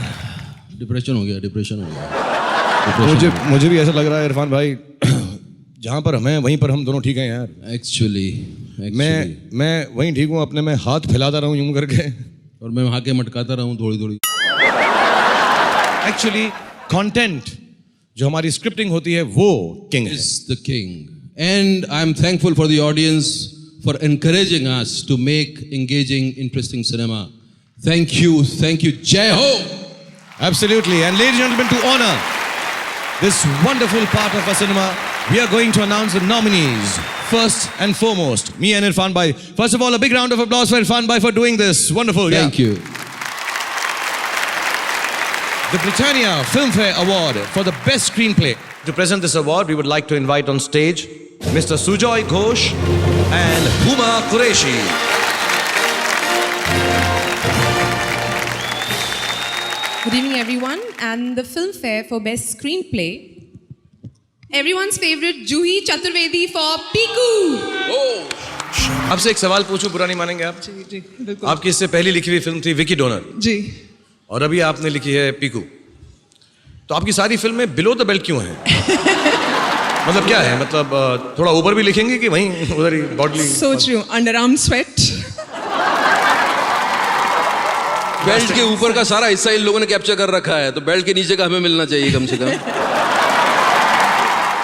डिप्रेशन हो गया। मुझे भी ऐसा लग रहा है इरफान भाई, जहां पर हमें वहीं पर हम दोनों ठीक हैं यार। एक्चुअली मैं वहीं ठीक हूँ, अपने में हाथ फैलाता रहूं यूं करके, और मैं वहां के मटकाता रहूं थोड़ी। एक्चुअली कंटेंट जो हमारी स्क्रिप्टिंग होती है वो किंग है। The king. And I am thankful for the audience for encouraging us to make engaging interesting cinema. Thank you, जय हो। Absolutely. And ladies and gentlemen, to honor this wonderful part of our cinema, we are going to announce the nominees. First and foremost, me and Irfan Bhai. First of all, a big round of applause for Irfan Bhai for doing this. Wonderful. Thank you. The Britannia Filmfare Award for the Best Screenplay. To present this award, we would like to invite on stage Mr. Sujoy Ghosh and Huma Qureshi. Good evening, everyone. And the Filmfare for Best Screenplay, Everyone's favorite Juhi Chaturvedi for Piku. आपसे एक सवाल पूछूं, बुरा नहीं मानेंगे आप? जी बिल्कुल। आपकी इससे पहली लिखी हुई फिल्म थी विकी डोनर जी, और अभी आपने लिखी है पीकू। तो आपकी सारी फिल्में बिलो द बेल्ट क्यों हैं? मतलब क्या है, मतलब थोड़ा ऊपर भी लिखेंगे कि वहीं उधर ही बॉडली? सोच रही हूँ अंडरआर्म स्वेट। बेल्ट के ऊपर का सारा हिस्सा इन लोगों ने कैप्चर कर रखा है, तो बेल्ट के नीचे का हमें मिलना चाहिए कम से कम।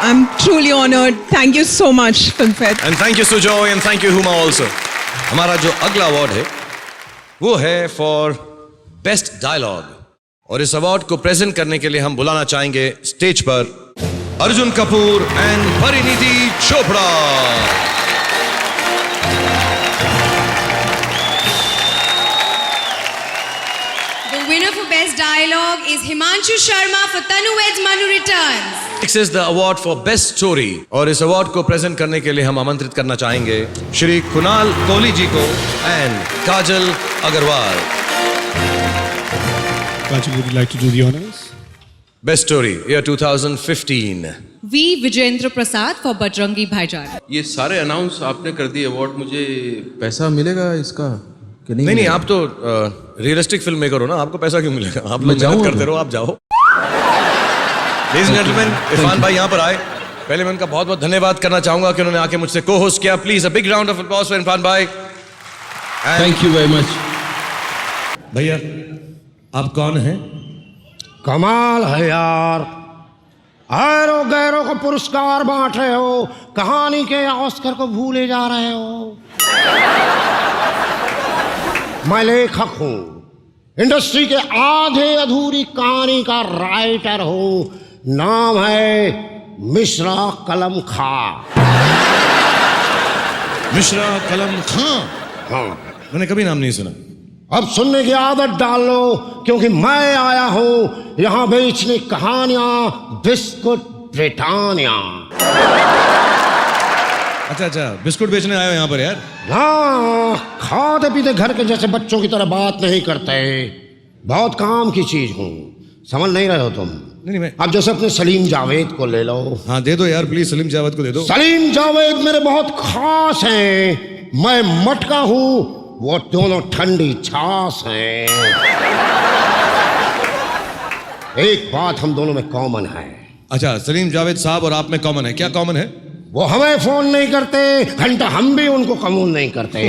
I'm truly honored. Thank you so much, Filmfare. And thank you Sujoy and thank you Huma also. हमारा जो अगला अवार्ड है वो है फॉर बेस्ट डायलॉग, और इस अवार्ड को प्रेजेंट करने के लिए हम बुलाना चाहेंगे स्टेज पर Arjun Kapoor and Parineeti Chopra. The winner for Best Dialogue is Himanshu Sharma for Tanu Weds Manu Returns. Next is the award for best story, और इस अवार्ड को प्रेजेंट करने के लिए हम आमंत्रित करना चाहेंगे श्री कुणाल कोहली जी को and Kajal Agarwal. Kajal, would you like to do the honors? Best story year 2015. V. Vijendra Prasad for Bajrangi Bhaijaan. ये सारे अनाउंस आपने कर दिए अवार्ड, मुझे पैसा मिलेगा इसका कि नहीं? नहीं, आप तो रियलिस्टिक फिल्म मेकर हो ना, आपको पैसा क्यों मिलेगा? आप लोग मेहनत करते रहो, आप जाओ। Ladies and gentlemen, इरफान भाई यहाँ पर आए, पहले मैं उनका बहुत बहुत धन्यवाद करना चाहूंगा कि उन्होंने आके मुझसे को होस्ट किया। Please a big round of applause for Irfan भाई। Thank you very much. भैया आप कौन हैं? कमाल है यार, ऐरो गैरों को पुरस्कार बांट रहे हो, कहानी के ऑस्कर को भूले जा रहे हो। मैं लेखक हूं, इंडस्ट्री के आधे अधूरी कहानी का राइटर हूं। नाम है मिश्रा कलम खां। मिश्रा कलम खां? हाँ, मैंने कभी नाम नहीं सुना। अब सुनने की आदत डाल लो, क्योंकि मैं आया हूं यहां बेचने कहानियां, बिस्कुट ब्रिटानिया। अच्छा, बिस्कुट बेचने आए हो यहाँ पर यार? हाँ, खाते पीते घर के जैसे बच्चों की तरह बात नहीं करते, बहुत काम की चीज हूँ, समझ नहीं रहे हो तुम? नहीं मैं अब जैसे अपने सलीम जावेद को ले लो। हाँ दे दो यार, प्लीज सलीम जावेद को दे दो। सलीम जावेद मेरे बहुत खास हैं, मैं मटका हूँ, वो दोनों ठंडी छाछ हैं। एक बात हम दोनों में कॉमन है, अच्छा, सलीम जावेद साहब और आप में कॉमन है, क्या कॉमन है? वो हमें फोन नहीं करते, घंटा हम भी उनको कबूल नहीं करते।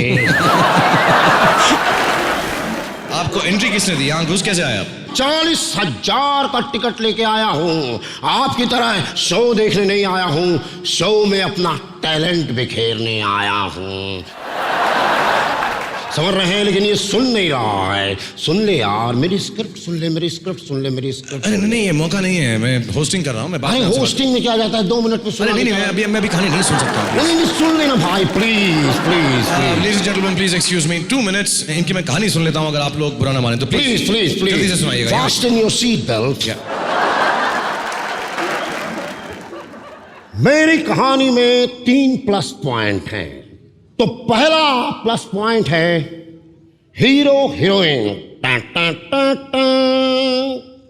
आपको एंट्री किसने दी? यहाँ घुस कैसे आए आप? 40,000 का टिकट लेके आया हूँ। आपकी तरह शो देखने नहीं आया हूँ, शो में अपना टैलेंट बिखेरने आया हूँ। समझ रहे हैं? लेकिन ये सुन नहीं रहा है। सुन ले यार, मेरी स्क्रिप्ट सुन ले, मेरी स्क्रिप्ट सुन ले, मेरी स्क्रिप्ट। अरे नहीं, ये मौका नहीं है, मैं होस्टिंग कर रहा हूँ। मैं बात होस्टिंग में क्या जाता है, 2 मिनट में सुना। नहीं, मैं अभी कहानी नहीं सुन सकता। नहीं, सुन लेना भाई, please please. Ladies and gentleman, please excuse me, 2 minutes इनकी मैं कहानी सुन लेता हूँ, अगर आप लोग बुरा ना माने तो। प्लीज प्लीज प्लीज जल्दी से सुनाइएगा। Fasten your seat belt. मेरी कहानी में 3 प्लस पॉइंट हैं। तो पहला प्लस पॉइंट है हीरो हीरोइन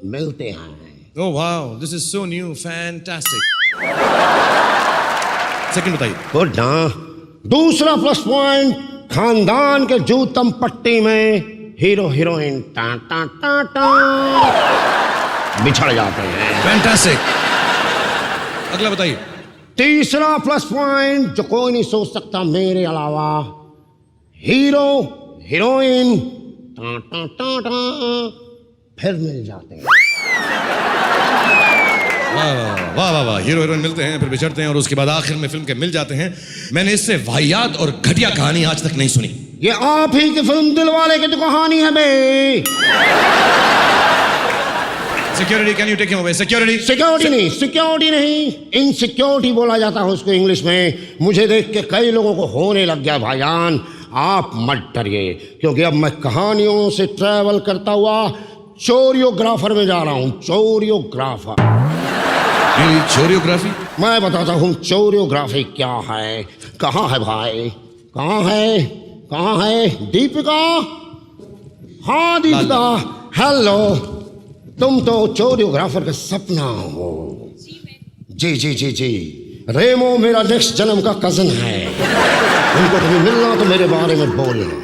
मिलते हैं। Oh wow, this is so new, fantastic. Second बताइए। गुड ना। दूसरा प्लस पॉइंट, खानदान के जूतम पट्टी में हीरो हीरोइन बिछड़ जाते हैं। फैंटास्टिक। अगला बताइए। तीसरा प्लस पॉइंट, जो कोई नहीं सोच सकता मेरे अलावा, हीरो हीरोइन फिर मिल जाते हैं। वाह वाह वाह वाह, हीरो हीरोइन मिलते हैं, फिर बिछड़ते हैं, और उसके बाद आखिर में फिल्म के मिल जाते हैं। मैंने इससे वाहियात और घटिया कहानी आज तक नहीं सुनी। ये आप ही की फिल्म दिलवाले की तो कहानी है बे। Security, can you take him away? Security. Security नहीं, इनसिक्योरिटी बोला जाता है उसको इंग्लिश में। मुझे देख के कई लोगों को होने लग गया भाईजान। आप मत डरिए, क्योंकि अब मैं कहानियों से ट्रैवल करता हुआ चोरियोग्राफर में जा रहा हूँ। चोरियोग्राफर। चोरियोग्राफी? मैं बताता हूँ चोरियोग्राफी क्या है। कहाँ है भाई, कहाँ है, कहाँ है दीपिका? हाँ दीपिका, हेलो। तुम तो चोरियोग्राफर का सपना हो। जी जी जी जी। रेमो मेरा नेक्स्ट जन्म का कजन है। उनको कभी मिलना तो मेरे बारे में बोलना।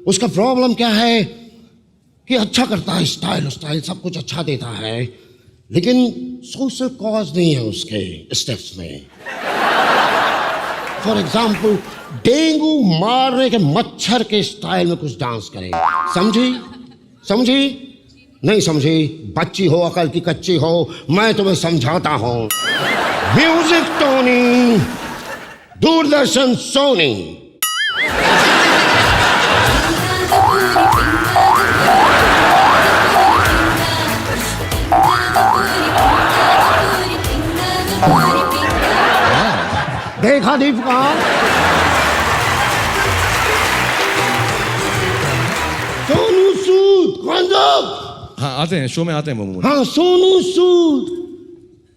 उसका प्रॉब्लम क्या है कि अच्छा करता है, स्टाइल सब कुछ अच्छा देता है, लेकिन सोशल कॉज नहीं है उसके स्टेप्स में। फॉर एग्जाम्पल, डेंगू मारने के मच्छर के स्टाइल में कुछ डांस करे। समझी? समझी? नहीं समझी? बच्ची हो, अकल की कच्ची हो, मैं तुम्हें समझाता हूं। Music Tony, Doordarshan Sony. देखा दीपिका? सोनू सूद, कौन साहब? हाँ आते हैं, शो में आते हैं वो। हाँ सोनू सूद,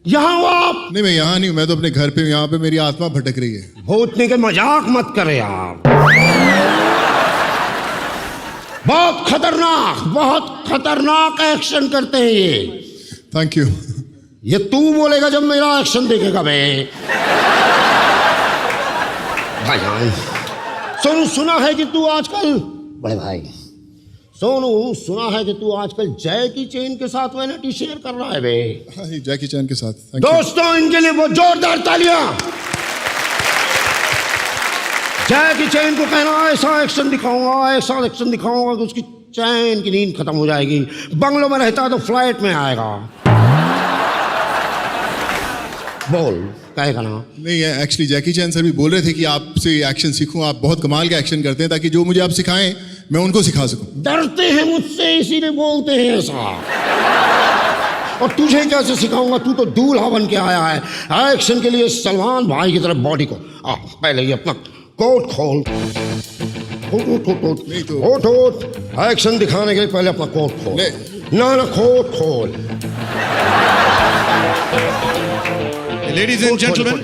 यहाँ हो आप? नहीं, मैं यहाँ नहीं हूँ, मैं तो अपने घर पे हूँ। यहाँ पे मेरी आत्मा भटक रही है। भूतनी के मजाक मत करे आप। बहुत खतरनाक एक्शन करते हैं ये। Thank you. ये तू बोलेगा जब मेरा एक्शन देखेगा बे। भाईजान, सोनू सुना है कि तू आजकल, बड़े भाई सोनू सुना है कि तू आजकल जैकी चैन के साथ वैनिटी शेयर कर रहा है बे। हाँ, जैकी चैन के साथ। दोस्तों इनके लिए वो जोरदार तालियां। जैकी चैन को कहना ऐसा एक्शन दिखाऊंगा कि उसकी चैन की नींद खत्म हो जाएगी। बंगलों में रहता तो फ्लाइट में आएगा। बोल, कहेगा ना? नहीं, एक्चुअली जैकी चैन सर भी बोल रहे थे कि आपसे एक्शन सीखूं। आप बहुत कमाल का एक्शन करते हैं, ताकि जो मुझे आप सिखाएं मैं उनको सिखा सकूं। डरते हैं मुझसे, इसीलिए बोलते हैं ऐसा। और तुझे कैसे सिखाऊंगा? तू तो दूल्हा बन के आया है। एक्शन के लिए सलमान भाई की तरफ बॉडी को पहले ये अपना कोट खोल। एक्शन दिखाने के लिए पहले अपना कोट खोल। ना कोट खोल। लेडीज एंड जेंटलमैन,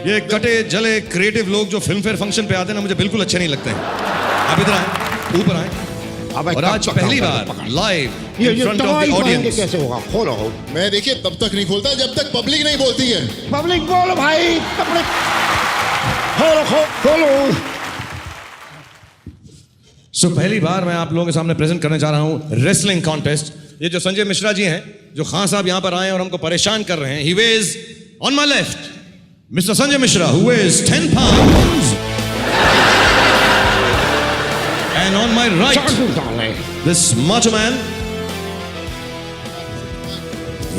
ये कटे जले क्रिएटिव लोग जो फिल्म फेयर फंक्शन पे आते हैं ना, मुझे बिल्कुल अच्छे नहीं लगते हैं। आप इधर आए, ऊपर आए, और आज पहली बार live in front of the audience. कैसे होगा? खोलो। मैं देखिए तब तक नहीं खोलता जब तक पब्लिक नहीं बोलती है। पब्लिक बोलो भाई, कपड़े खोलो। सो पहली बार मैं आप लोगों के सामने प्रेजेंट करने जा रहा हूं रेसलिंग कॉन्टेस्ट ये जो संजय मिश्रा जी हैं, जो खान साहब यहां पर आए और हमको परेशान कर रहे हैं, he weighs on my left, Mr. Sanjay Mishra, who weighs 10 pounds. And on my right, this macho man,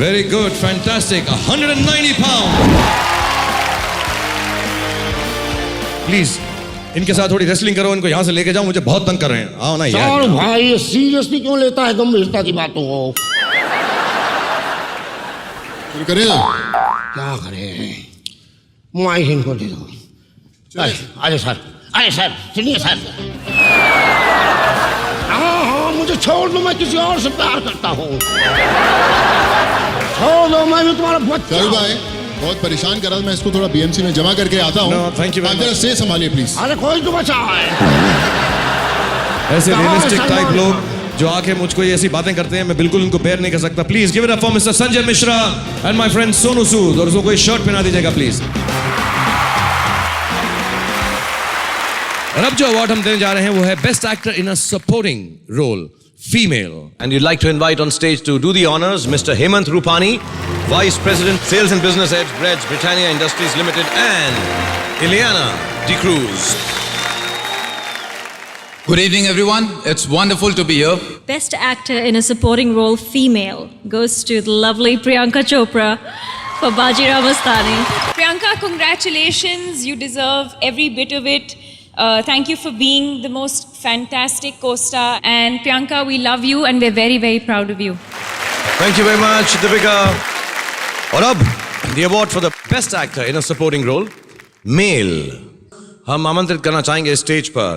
very good, fantastic, 190 pounds. Please, इनके साथ थोड़ी रेसलिंग करो, इनको यहां से लेके जाओ, मुझे बहुत तंग कर रहे हैं। आओ ना यार। सर भाई ये सीरियसली क्यों लेता है गंभीरता की बातों को? शुरू करेगा? क्या करें? माइक इनको दे दो। अरे सर, सुनिए सर। हाँ, मुझे छोड़ दो, मैं किसी और से प्यार करता हूँ। छोड़ दो, मैं भी तुम्हारा बच्चा हूँ। भाई बहुत परेशान कर रहा था, मैं इसको थोड़ा बीएमसी में जमा करके आता हूँ। Thank you. आप जरा से संभालिए प्लीज। अरे कोई तो बचा है। ऐसे रियलिस्टिक टाइप लोग जो आके मुझको ये ऐसी बातें करते हैं, मैं बिल्कुल उनको बेयर नहीं कर सकता। Please give it up for mister Sanjay Mishra and my friend Sonu Sood. और उसको कोई शर्ट पहना दीजिएगा प्लीज। और अब जो अवार्ड हम देने जा रहे हैं वो है best actor in a supporting role female. And you'd like to invite on stage to do the honors Mr. Hemant Rupani, Vice President, Sales and Business Head, Breads Britannia Industries Limited, and Ileana D'Cruz. Good evening, everyone. It's wonderful to be here. Best actor in a supporting role female goes to the lovely Priyanka Chopra for Bajirao Mastani. Priyanka, congratulations. You deserve every bit of it. Thank you for being the most fantastic co-star. And Priyanka, we love you and we're very, very proud of you. Thank you very much, Deepika. और अब the award for the best actor in a supporting role, male. हम आमंत्रित करना चाहेंगे stage पर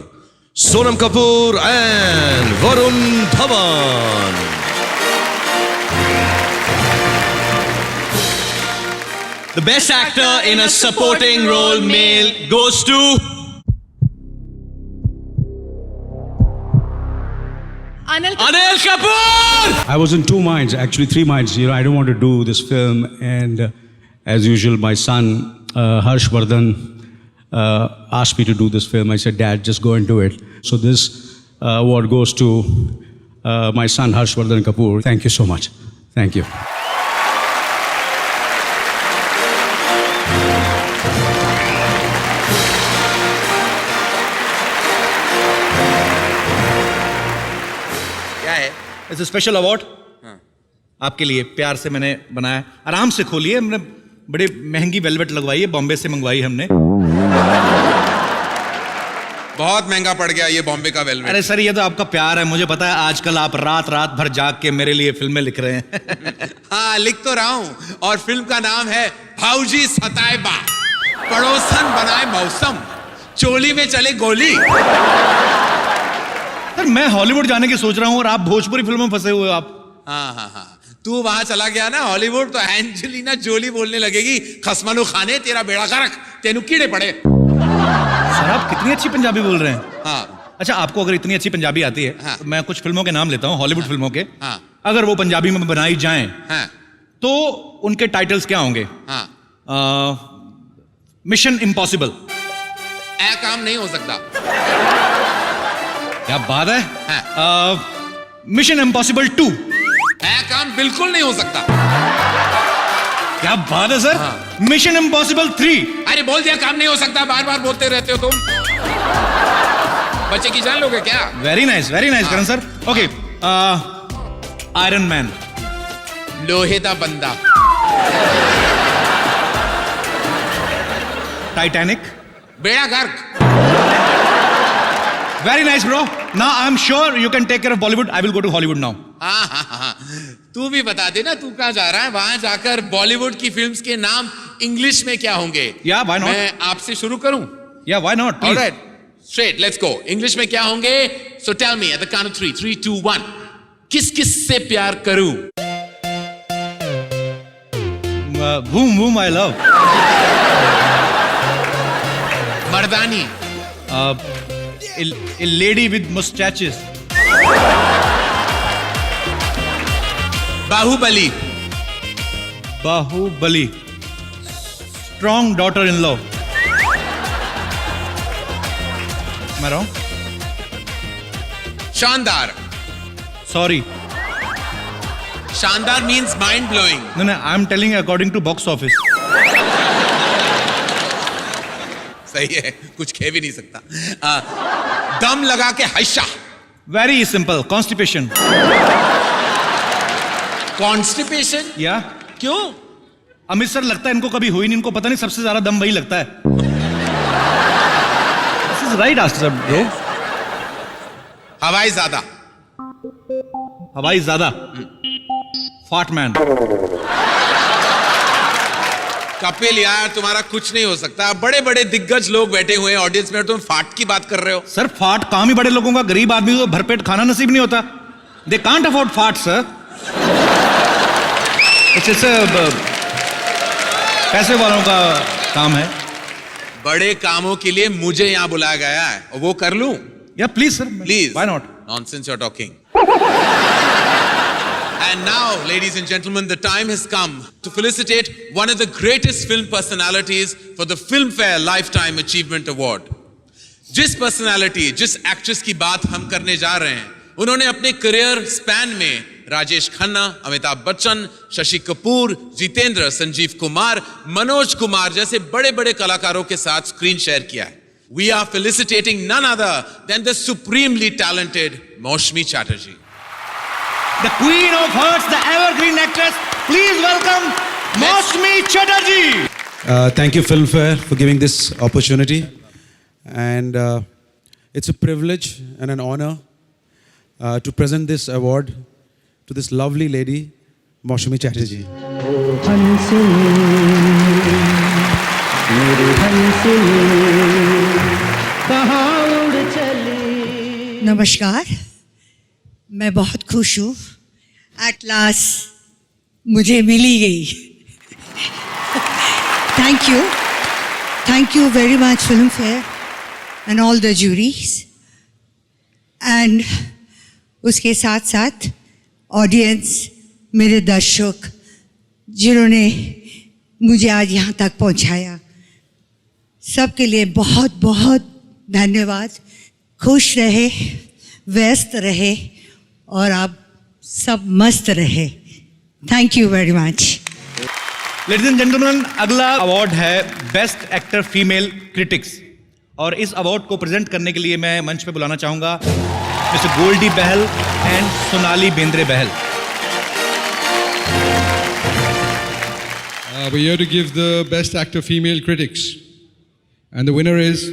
Sonam Kapoor and Varun Dhawan. The best actor in a supporting role male goes to Anil Kapoor! I was in two minds, actually 3 minds. You know, I don't want to do this film, and as usual, my son Harshvardhan asked me to do this film. I said, "Dad, just go and do it." So this award goes to my son Harshvardhan Kapoor. Thank you so much. Thank you. It's special award आपके लिए, प्यार से मैंने बनाया। आराम से खोलिए, हमने बड़ी महंगी वेलवेट लगवाई है, बॉम्बे से मंगवाई हमने। बहुत महंगा पड़ गया ये बॉम्बे का वेलवेट। अरे सर, ये तो आपका प्यार है, मुझे पता है आजकल आप रात रात भर जाग के मेरे लिए फिल्में लिख रहे हैं। हाँ, लिख तो रहा हूं, और फिल्म का नाम है भाऊजी सताएबा, पड़ोसन बनाए मौसम, चोली में चले गोली। सर मैं हॉलीवुड जाने की सोच रहा हूँ और आप भोजपुरी फिल्मों में फंसे हुए हो आप। हाँ, तू वहां चला गया ना हॉलीवुड, तो एंजेलिना जोली बोलने लगेगी, खसमनु खाने तेरा बेड़ा गर्क, तेनु कीड़े पड़े। सर आप कितनी अच्छी पंजाबी बोल रहे हैं। हाँ। अच्छा, आपको अगर इतनी अच्छी पंजाबी आती है, तो मैं कुछ फिल्मों के नाम लेता हूँ, हॉलीवुड फिल्मों के। अगर वो पंजाबी में बनाई जाएं, तो उनके टाइटल्स क्या होंगे? Mission impossible. ऐ काम नहीं हो सकता। क्या बात है? Mission impossible 2। ऐ काम बिल्कुल नहीं हो सकता। क्या बात है सर? Mission impossible 3। अरे बोल दिया काम नहीं हो सकता, बार बार बोलते रहते हो तुम। बच्चे की जान लोगे क्या? वेरी नाइस करण सर। Okay, iron man. लोहे दा बंदा। टाइटैनिक। बेड़ा गर्क। Very nice, bro. Now I'm sure you can take care of Bollywood. I will go to Hollywood now. हाँ, तू भी बता दे ना, तू कहाँ जा रहा है? वहां जाकर बॉलीवुड की फिल्म्स के नाम इंग्लिश में क्या होंगे? Yeah, why not? मैं आपसे शुरू करूं? Yeah, why not? Please. All right, straight, let's go. English में क्या होंगे? So tell me at the count of 3, 3, 2, 1. किस से प्यार करूं? Whom I love. Mardaani. A lady with mustaches. Baahubali. Strong daughter-in-law. Am I wrong? शानदार। Sorry. शानदार means mind blowing. No, no, I'm telling you according to box office. सही है, कुछ कह भी नहीं सकता. दम लगा के हैशा. Very simple. Constipation. Constipation? या क्यों? अमित सर लगता है इनको कभी हुई नहीं, इनको पता नहीं सबसे ज्यादा दम वही लगता है. This is right answer, bro. हवाई ज्यादा. हवाई ज्यादा. Fat man. कपिल यार, तुम्हारा कुछ नहीं हो सकता. बड़े बड़े दिग्गज लोग बैठे हुए हैं ऑडियंस में, तुम फाट की बात कर रहे हो. सर फाट काम ही बड़े लोगों का, गरीब आदमी को भरपेट खाना नसीब नहीं होता. They can't afford fat, sir. It's पैसे वालों का काम है. बड़े कामों के लिए मुझे यहाँ बुलाया गया है और वो कर लूं? या please sir, please. Why not? Nonsense you're talking. And now, ladies and gentlemen, the time has come to felicitate one of the greatest film personalities for the Filmfare Lifetime Achievement Award. जिस personality, जिस actress की बात हम करने जा रहे हैं, उन्होंने अपने करियर स्पैन में राजेश खन्ना, अमिताभ बच्चन, शशि कपूर, जितेंद्र, संजीव कुमार, मनोज कुमार जैसे बड़े बड़े कलाकारों के साथ स्क्रीन शेयर किया है. We are felicitating none other than the supremely talented Maushmi Chatterjee. The queen of hearts, the evergreen actress. Please welcome Maushmi Chatterjee. Thank you, Filmfare, for giving this opportunity. And it's a privilege and an honor to present this award to this lovely lady, Maushmi Chatterjee. नमस्कार, मैं बहुत खुश हूँ. At last मुझे मिली गई. Thank you very much film fair and all the juries, and उसके साथ साथ ऑडियंस, मेरे दर्शक जिन्होंने मुझे आज यहाँ तक पहुँचाया, सबके लिए बहुत बहुत धन्यवाद. खुश रहे, व्यस्त रहे और आप सब मस्त रहे. Thank you very much. Ladies and gentleman, अगला अवार्ड है बेस्ट एक्टर फीमेल क्रिटिक्स, और इस अवार्ड को प्रेजेंट करने के लिए मैं मंच पे बुलाना चाहूंगा mister Goldie Behl and Sonali Bendre Behl. We're here to give the Best Actor Female Critics. And the winner is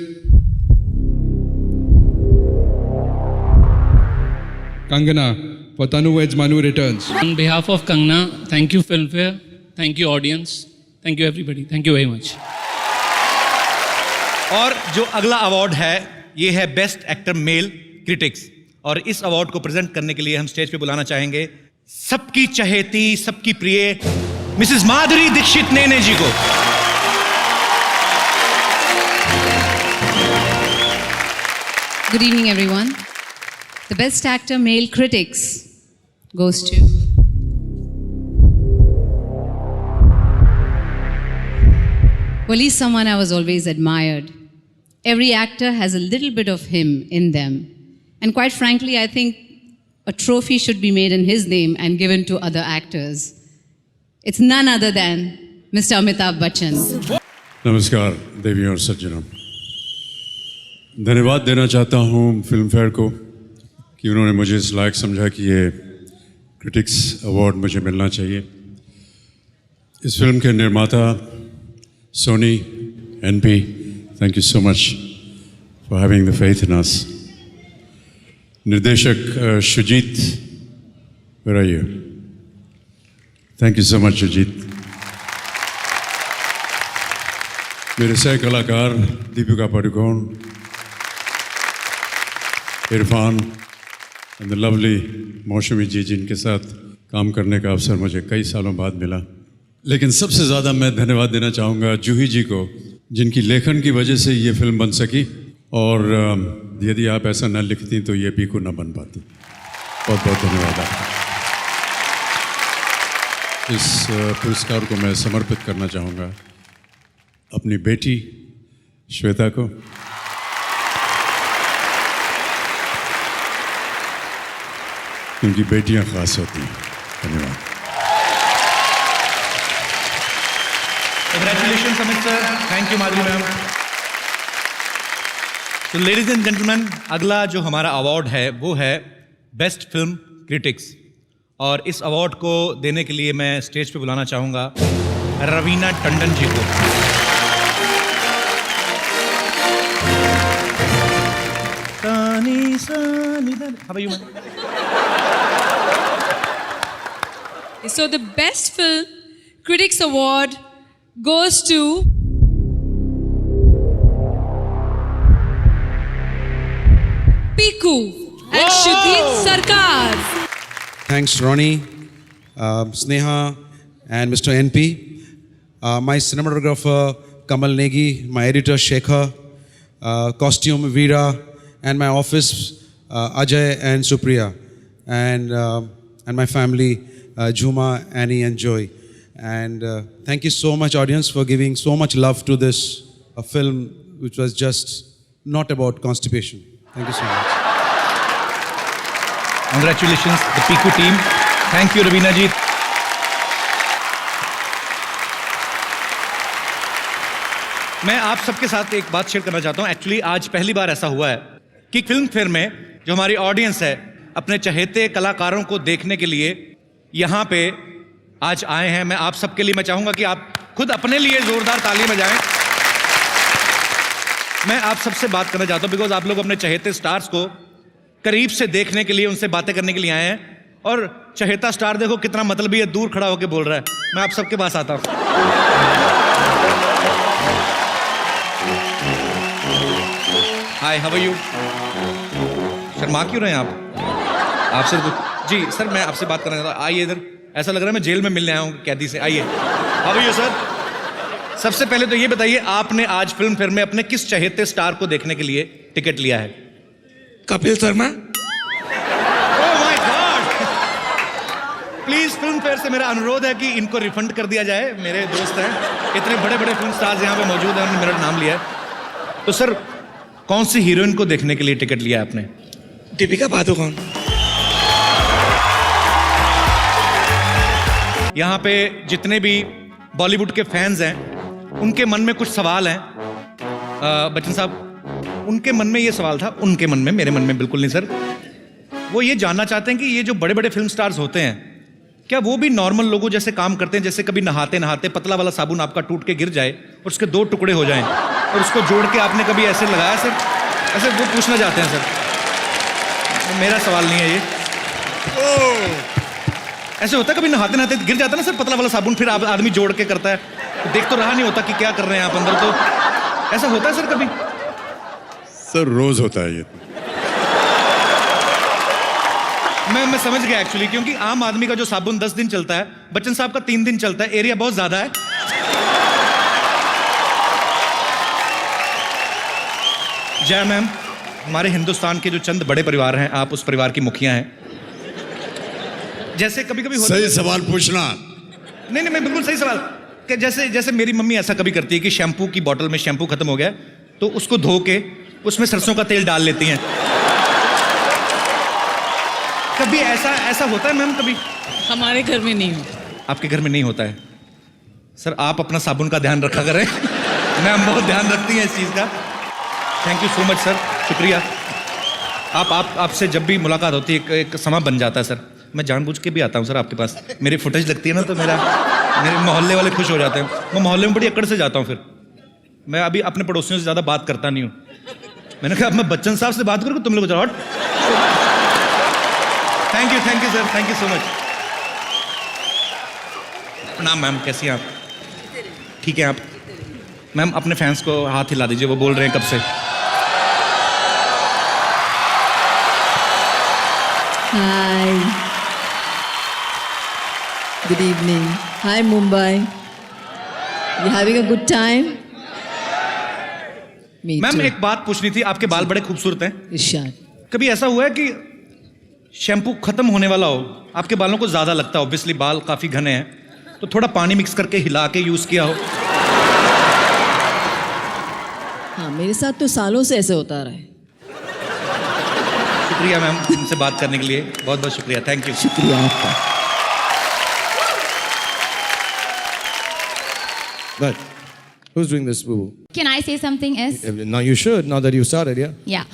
Kangana for Tanu Weds Manu Returns. On behalf of Kangana, thank you Filmfare, thank you audience, thank you everybody, thank you very much. और जो अगला award है ये है best actor male critics, और इस award को present करने के लिए हम स्टेज पे बुलाना चाहेंगे सबकी चहेती, सबकी प्रिय मिसेस माधुरी दीक्षित नेने जी को. Good evening, everyone. The Best Actor Male Critics goes to well, he's someone I was always admired. Every actor has a little bit of him in them. And quite frankly, I think a trophy should be made in his name and given to other actors. It's none other than Mr. Amitabh Bachchan. नमस्कार देवियों और सज्जनों, धन्यवाद देना चाहता हूँ film fair को कि उन्होंने मुझे इस लायक समझा कि ये क्रिटिक्स अवार्ड मुझे मिलना चाहिए. इस फिल्म के निर्माता Sony NP, thank you so much for having the faith in us. निर्देशक Shoojit, where are you? Thank you so much Shoojit. मेरे सह कलाकार Deepika Padukone, Irfan and the lovely Mousumi ji, जिनके साथ काम करने का अवसर मुझे कई सालों बाद मिला. लेकिन सबसे ज़्यादा मैं धन्यवाद देना चाहूँगा जूही जी को, जिनकी लेखन की वजह से ये फिल्म बन सकी, और यदि आप ऐसा न लिखती तो ये पीकू न बन पाती. बहुत बहुत धन्यवाद आपका. इस पुरस्कार को मैं समर्पित करना चाहूँगा अपनी बेटी श्वेता को, क्योंकि बेटियां खास होती हैं. धन्यवाद। Congratulations, Amit sir. Thank you, Madhuri ma'am. तो लेडीज एंड जेंटलमैन, अगला जो हमारा अवार्ड है वो है बेस्ट फिल्म क्रिटिक्स, और इस अवार्ड को देने के लिए मैं स्टेज पे बुलाना चाहूंगा रवीना टंडन जी को। How are you, ma'am? So the best film critics award goes to Piku and Shudit Sarkar. Thanks, Ronnie, Sneha, and Mr. NP. My cinematographer, Kamal Negi, my editor, Shekhar, costume, Veera, and my office, Ajay and Supriya, and my family, Juma, Annie, and Joy. And thank you so much, audience, for giving so much love to this film, which was just not about constipation. Thank you so much. Congratulations, the Piku team. Thank you, Ravina ji. मैं आप सबके साथ एक बात share करना चाहता हूं। Actually आज पहली बार ऐसा हुआ है कि फिल्म फेयर में जो हमारी ऑडियंस है अपने चहेते कलाकारों को देखने के लिए यहां पे आज आए हैं। मैं आप सबके लिए मैं चाहूंगा कि आप खुद अपने लिए जोरदार ताली बजाएं। मैं आप सबसे बात करना चाहता हूं बिकॉज आप लोग अपने चहेते स्टार्स को करीब से देखने के लिए, उनसे बातें करने के लिए आए हैं, और चहेता स्टार देखो कितना मतलबी है, दूर खड़ा होकर बोल रहा है। मैं आप सबके पास आता हूं। हाय, हाउ आर यू? शर्मा क्यों रहे हैं आप? आपसे जी सर, मैं आपसे बात करना चाहता हूं। आइए इधर, ऐसा लग रहा है मैं जेल में मिलने आया हूं कैदी से। आइए। How are you sir? सबसे पहले तो ये बताइए, आपने आज फिल्म फेयर में अपने किस चहेते स्टार को देखने के लिए टिकट लिया है? Kapil Sharma. Please film fair से मेरा अनुरोध है कि इनको रिफंड कर दिया जाए। मेरे दोस्त हैं, इतने बड़े बड़े फिल्म स्टार्स यहाँ पे मौजूद हैं, उन्होंने मेरा नाम लिया है। तो सर, कौन सी हीरोइन को देखने के लिए टिकट लिया आपने? दीपिका पादुकोण। यहाँ पे जितने भी बॉलीवुड के फैंस हैं, उनके मन में कुछ सवाल हैं। बच्चन साहब, उनके मन में ये सवाल था, उनके मन में, मेरे मन में बिल्कुल नहीं सर। वो ये जानना चाहते हैं कि ये जो बड़े बड़े फिल्म स्टार्स होते हैं, क्या वो भी नॉर्मल लोगों जैसे काम करते हैं? जैसे कभी नहाते नहाते पतला वाला साबुन आपका टूट के गिर जाए और उसके 2 टुकड़े हो जाएं, और उसको जोड़ के आपने कभी ऐसे लगाया सर? ऐसे वो पूछना चाहते हैं सर। मेरा सवाल नहीं है ये। ऐसे होता है कभी नहाते नहाते गिर जाता है ना सर पतला वाला साबुन, फिर आदमी जोड़ के करता है, तो देख तो रहा नहीं होता कि क्या कर रहे हैं आप अंदर। तो ऐसा होता है सर कभी? सर रोज होता है ये। मैं समझ गया एक्चुअली, क्योंकि आम आदमी का जो साबुन 10 दिन चलता है, बच्चन साहब का 3 दिन चलता है। एरिया बहुत ज्यादा है। जय मैम, हमारे हिंदुस्तान के जो चंद बड़े परिवार हैं, आप उस परिवार की मुखिया हैं। जैसे कभी कभी सही सवाल पूछना। नहीं, मैं बिल्कुल सही सवाल कि जैसे मेरी मम्मी ऐसा कभी करती है कि शैम्पू की बोतल में शैम्पू खत्म हो गया तो उसको धो के उसमें सरसों का तेल डाल लेती हैं। कभी ऐसा होता है मैम? कभी हमारे घर में नहीं होता। आपके घर में नहीं होता है? सर, आप अपना साबुन का ध्यान रखा करें। मैम बहुत ध्यान रखती हैं इस चीज़ का। Thank you so much sir, शुक्रिया। आपसे जब भी मुलाकात होती है एक समय बन जाता है सर। मैं जानबूझ के भी आता हूँ सर आपके पास। मेरी फुटेज लगती है ना तो मेरे मोहल्ले वाले खुश हो जाते हैं। मैं मोहल्ले में बड़ी अकड़ से जाता हूँ। फिर मैं अभी अपने पड़ोसियों से ज़्यादा बात करता नहीं हूँ। मैंने कहा अब मैं बच्चन साहब से बात करूँ, तुम लोग जाओ। Thank you sir, thank you so much. प्रणाम मैम, कैसी हैं आप? ठीक है आप? मैम अपने फैंस को हाथ हिला दीजिए, वो बोल रहे हैं कब से। Hi. Good evening. Hi Mumbai. You having a good time? Me ma'am too. एक बात पूछनी थी, आपके बाल बड़े खूबसूरत हैं। इरशाद। कभी ऐसा हुआ है कि शैम्पू खत्म होने वाला हो, आपके बालों को ज्यादा लगता है, ऑब्वियसली बाल काफी घने हैं, तो थोड़ा पानी मिक्स करके हिला के यूज किया हो? हाँ, मेरे साथ तो सालों से ऐसे होता रहा है। शुक्रिया मैम, हमसे बात करने के लिए बहुत बहुत शुक्रिया। Thank you. शुक्रिया आपका। But who's doing this, boo? Can I say something else? Now you should, now that you've started, yeah? Yeah.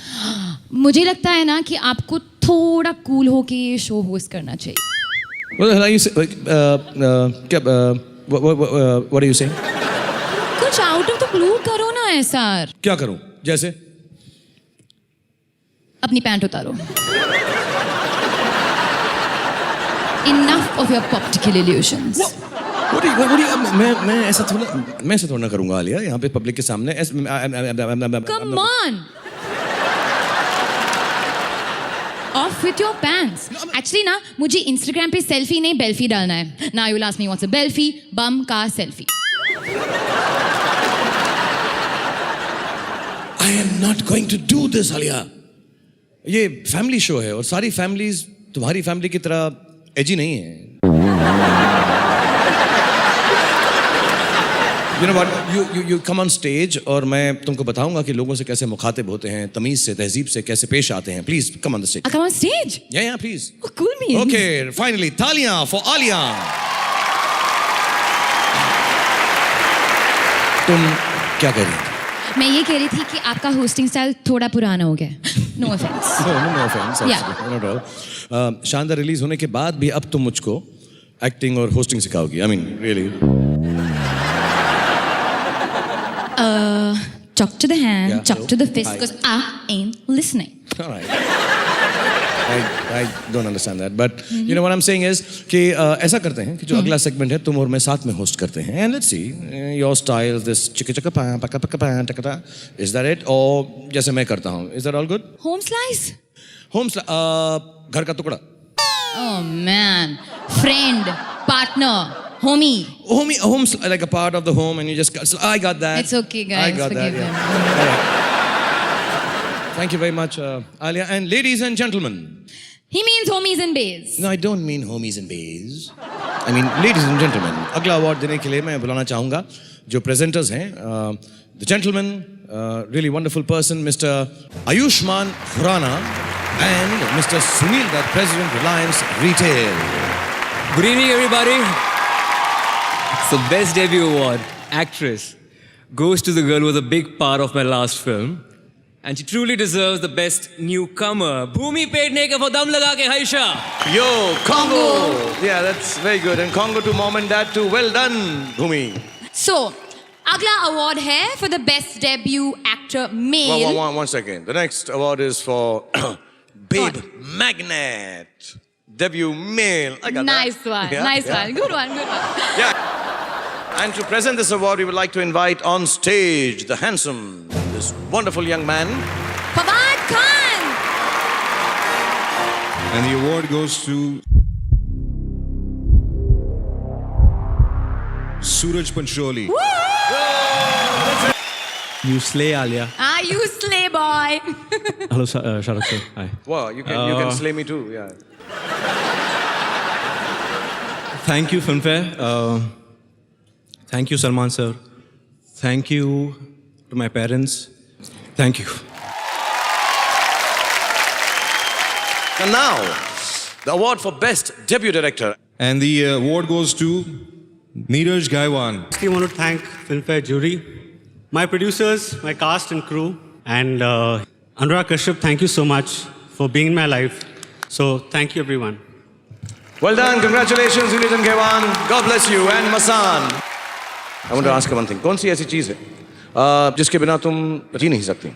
मुझे लगता है ना कि आपको थोड़ा कूल होके ये शो होस्ट करना चाहिए. What the hell are you saying? What are you saying? कुछ आउट ऑफ द ब्लू करो ना ऐसा. क्या करूं? जैसे? अपनी पैंट उतारो. Enough of your optical illusions. What do you, मैं ऐसा थोड़ा ना करूंगा आलिया यहाँ पे पब्लिक के सामने. Come on. Off with your pants. Actually ना मुझे Instagram पे सेल्फी नहीं बेल्फी डालना है. Now you'll ask me what's a belfie? Bum का selfie. I am not going to do this, Alia. ये फैमिली शो है और सारी फैमिलीज तुम्हारी फैमिली की तरह एजी नहीं है. You know what? You come on stage और मैं तुमको बताऊंगा कि लोगों से कैसे मुखातिब होते हैं, तमीज से, तहजीब से कैसे पेश आते हैं. Please come on the stage. Come on stage? Yeah, please. Oh, cool me. Okay, finally, तालियां for आलिया. तुम क्या कह रही थी? मैं ये कह रही थी कि आपका होस्टिंग स्टाइल थोड़ा पुराना हो गया. No offense. No offense. Yeah. Not at all. शानदार रिलीज होने के बाद भी अब तुम मुझको एक्टिंग और hosting सिखाओगी. I mean, really. Chalk to the hand, Yeah, chalk hello. to the fist, Hi. because I ain't listening. All right. I don't understand that, but you know what I'm saying is कि ऐसा करते हैं कि जो अगला segment है तुम और मैं साथ में होस्ट करते हैं. And let's see your style, this chicka chicka pa pa pa pa ta ta. Is that it? और जैसे मैं करता हूँ. Is that all good? Home slice? घर का टुकड़ा. Oh man, friend, partner, homie. Home's like a part of the home, and you just. So I got that. It's okay, guys. I got Forgive that. him. Yeah. All right. Thank you very much, Alia. And ladies and gentlemen. He means homies and bays. No, I don't mean homies and bays. I mean, ladies and gentlemen. अगला award देने के लिए मैं बुलाना चाहूँगा जो presenters हैं. The gentleman, really wonderful person, Mr. Ayushman Khurana, and Mr. Sunil Dutt, President Reliance Retail. Good evening, everybody. So, Best Debut Award, Actress, goes to the girl who was a big part of my last film. And she truly deserves the Best Newcomer. Bhumi Pednekar for Dum Laga Ke Haisha. Yo, Congo! Yeah, that's very good. And Congo to mom and dad too. Well done, Bhumi. So, अगला award है for the best debut actor male. One second. The next award is for Babe Magnet. Debut male. I got Nice that. one. Yeah, Nice yeah. one. Good one. Good one. Yeah. And to present this award, we would like to invite on stage the handsome, this wonderful young man. Fawad Khan. And the award goes to Suraj Pancholi. You slay, Alia. Ah, you slay boy. Hello, Shahrukh sir. Hi. Wow, you can slay me too. Yeah. Thank you, Filmfare. Thank you, Salman sir. Thank you to my parents. Thank you. And now, the award for Best Debut Director. And the award goes to Neeraj Gaiwan. I want to thank Filmfare jury, my producers, my cast and crew, and Anurag Kashyap, thank you so much for being in my life. So thank you everyone. Well done. Congratulations, Neeraj Gaiwan. God bless you. And Masan. I want to ask you one thing. कौन सी ऐसी चीज़ है जिसके बिना तुम जी नहीं सकती?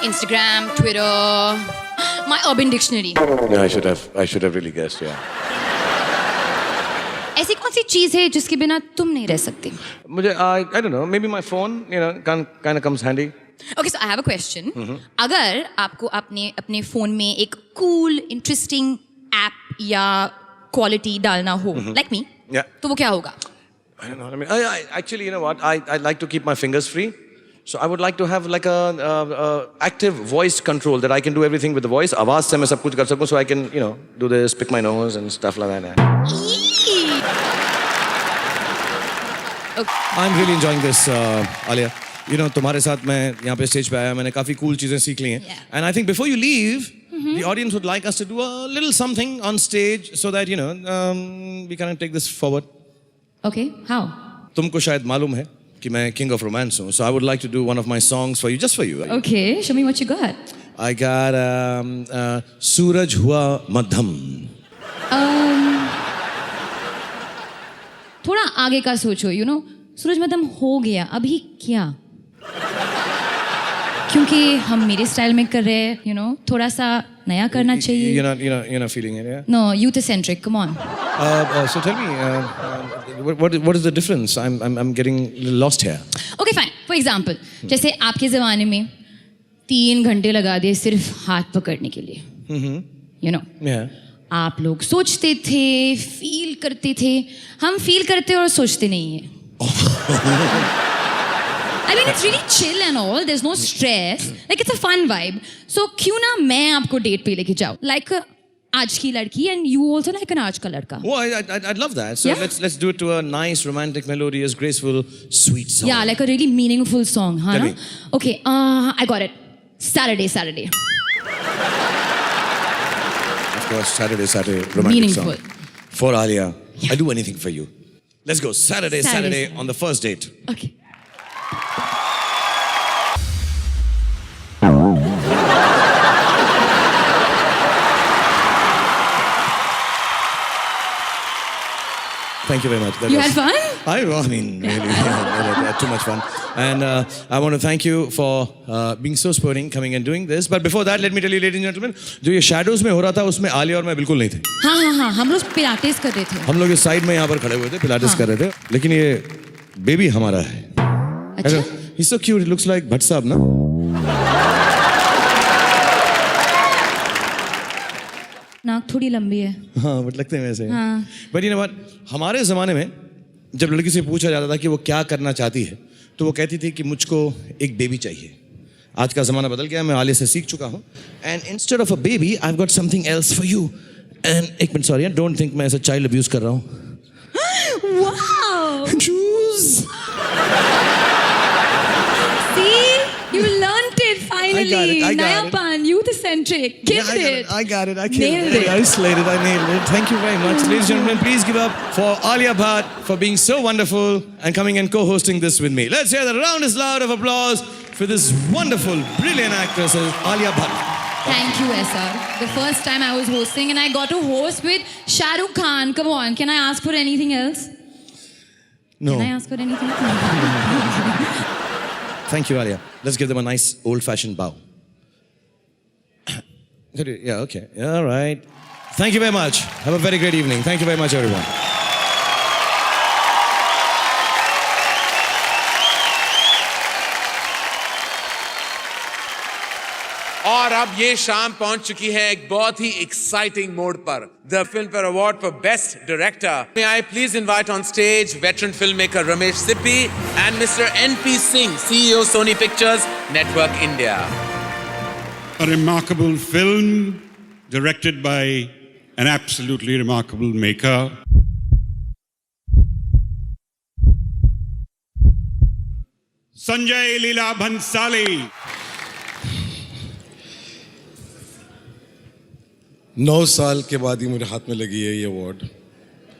Instagram, Twitter, my Urban Dictionary. Yeah, I should have really guessed. Yeah. ऐसी कौन सी चीज है जिसके बिना तुम नहीं रह सकती? मुझे I don't know. Maybe my phone. You know, kind of comes handy. Okay, so I have a question. अगर आपको अपने फोन में एक cool, interesting app या quality डालना हो, like me, Yeah. तो वो क्या होगा? I don't know what I mean. I actually, you know what? I like to keep my fingers free. So I would like to have like a active voice control that I can do everything with the voice. आवाज से मैं सब कुछ कर सकूं, so I can, you know, do this, pick my nose and stuff like that. I'm really enjoying this, Alia. You know, तुम्हारे साथ मैं यहाँ पे स्टेज पे आया, मैंने काफी cool चीजें सीख ली हैं. And I think before you leave, the audience would like us to do a little something on stage so that, you know, we kind of take this forward. Okay, how? तुमको शायद मालूम है कि मैं king of romance हूँ, so I would like to do one of my songs for you, just for you. Okay, show me what you got. I got सूरज हुआ मध्यम. थोड़ा आगे का सोचो, you know, सूरज मध्यम हो गया, अभी क्या? क्योंकि हम मेरे स्टाइल में कर रहे हैं, you know, थोड़ा सा नया करना चाहिए. You're not feeling it, yeah? No, youth-centric. Come on. So tell me, what is the difference? I'm getting a little lost here. Okay, fine. For example, जैसे आपके ज़माने में 3 घंटे लगा दिए सिर्फ हाथ पकड़ने के लिए. You know. Yeah. आप लोग सोचते थे, फील करते थे. हम फील करते और सोचते नहीं हैं. I mean, it's really chill and all. There's no stress. Like, it's a fun vibe. So, क्यों ना मैं आपको डेट पे लेके जाऊँ? Like, आज की लड़की and you also like an आज का लड़का. Oh, I'd love that. So Yeah? let's do it to a nice, romantic, melodious, graceful, sweet song. Yeah, like a really meaningful song, huh? Tell me. Okay, I got it. Saturday. Of course, Saturday, romantic Meaningful. song. For Alia, I'll do anything for you. Let's go. Saturday on the first date. Okay. Thank you very much. You had fun? I mean, really, yeah, too much fun. And I want to thank you for being so sporting, coming and doing this. But before that, let me tell you, ladies and gentlemen, जो ये shadows में हो रहा था, उसमें आलिया और मैं बिल्कुल नहीं थे. हाँ, हम लोग पिलाटेस कर रहे थे. हम लोग इस साइड में यहाँ पर खड़े हुए थे, पिलाटेस कर रहे थे. लेकिन ये बेबी हमारा है. अच्छा? He's so cute. He looks like Bhatt साहब ना. नाक थोड़ी लंबी है. हाँ, बट लगते हैं वैसे. हाँ. But you know what? हमारे ज़माने में जब लड़की से पूछा जाता था कि वो क्या करना चाहती है, तो वो कहती थी कि मुझको एक बेबी चाहिए. आज का ज़माना बदल गया, मैं आलिया से सीख चुका हूँ. And instead of a baby, I've got something else for you. And एक मिनट, sorry, don't think मैं ऐसा child abuse कर रहा हूँ. Wow! Choose. See? You learned it finally. I got it. Nayapan, youth-centric. Killed it. I got it. I Nailed it. I slayed it. I nailed it. Thank you very much. Ladies and gentlemen, please give up for Alia Bhatt for being so wonderful and coming and co-hosting this with me. Let's hear the roundest loud of applause for this wonderful, brilliant actress, Alia Bhatt. Thank you, SR. The first time I was hosting and I got to host with Shah Rukh Khan. Come on, can I ask for anything else? No. Can I ask for anything else? Thank you, Alia. Let's give them a nice old-fashioned bow. Yeah, okay. All right. Thank you very much. Have a very great evening. Thank you very much, everyone. और अब ये शाम पहुंच चुकी है एक बहुत ही exciting mode पर. The film fair award for best director. May I please invite on stage veteran filmmaker Ramesh Sippy and Mr. N.P. Singh, CEO Sony Pictures Network India. A remarkable film directed by an absolutely remarkable maker. Sanjay Leela Bhansali. 9 साल के बाद ही मेरे हाथ में लगी है ये award.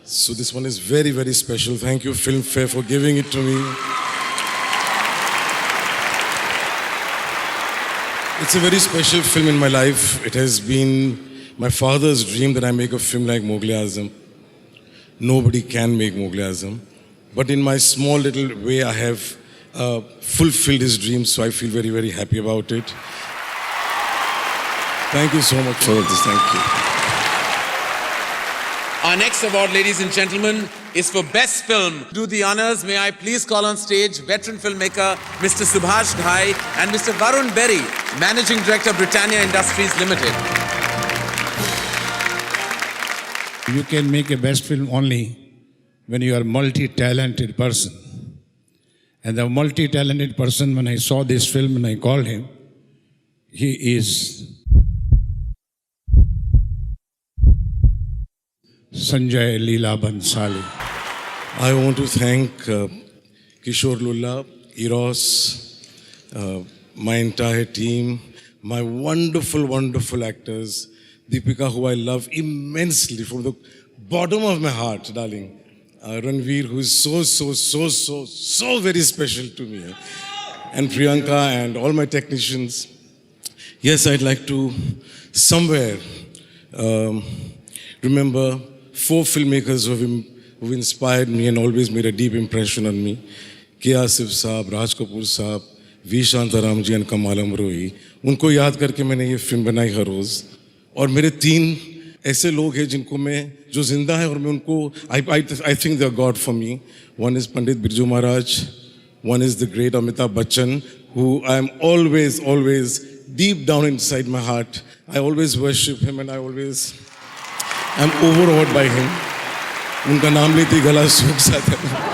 So this one is very, very special. Thank you, Filmfare, for giving it to me. It's a very special film in my life. It has been my father's dream that I make a film like Mughal Azam. Nobody can make Mughal Azam. But in my small little way, I have fulfilled his dream, so I feel very, very happy about it. Thank you so much for this. Thank you. Our next award, ladies and gentlemen, is for Best Film. Do the honors, may I please call on stage veteran filmmaker Mr. Subhash Ghai and Mr. Varun Berry, Managing Director, Britannia Industries Limited. You can make a best film only when you are a multi-talented person. And the multi-talented person, when I saw this film and I called him, he is Sanjay Leela Bhansali. I want to thank Kishore Lulla, Eros, my entire team, my wonderful, wonderful actors, Deepika, who I love immensely from the bottom of my heart, darling. Ranveer, who is so very special to me, and Priyanka and all my technicians. Yes, I'd like to somewhere remember 4 filmmakers who've inspired me and always made a deep impression on me. K. Asif Saab, Raj Kapoor Saab, V. Shantaram ji and Kamal Amrohi. उनको याद करके मैंने ये film बनाई हर रोज़. और मेरे 3 ऐसे लोग हैं जिनको मैं, जो जिंदा है और मैं उनको, I think they are God for me. One is Pandit Birju Maharaj. One is the great Amitabh Bachchan, who I am always deep down inside my heart, I always worship him and I always am overawed by him. उनका नाम लेते ही गला सूख जाता है.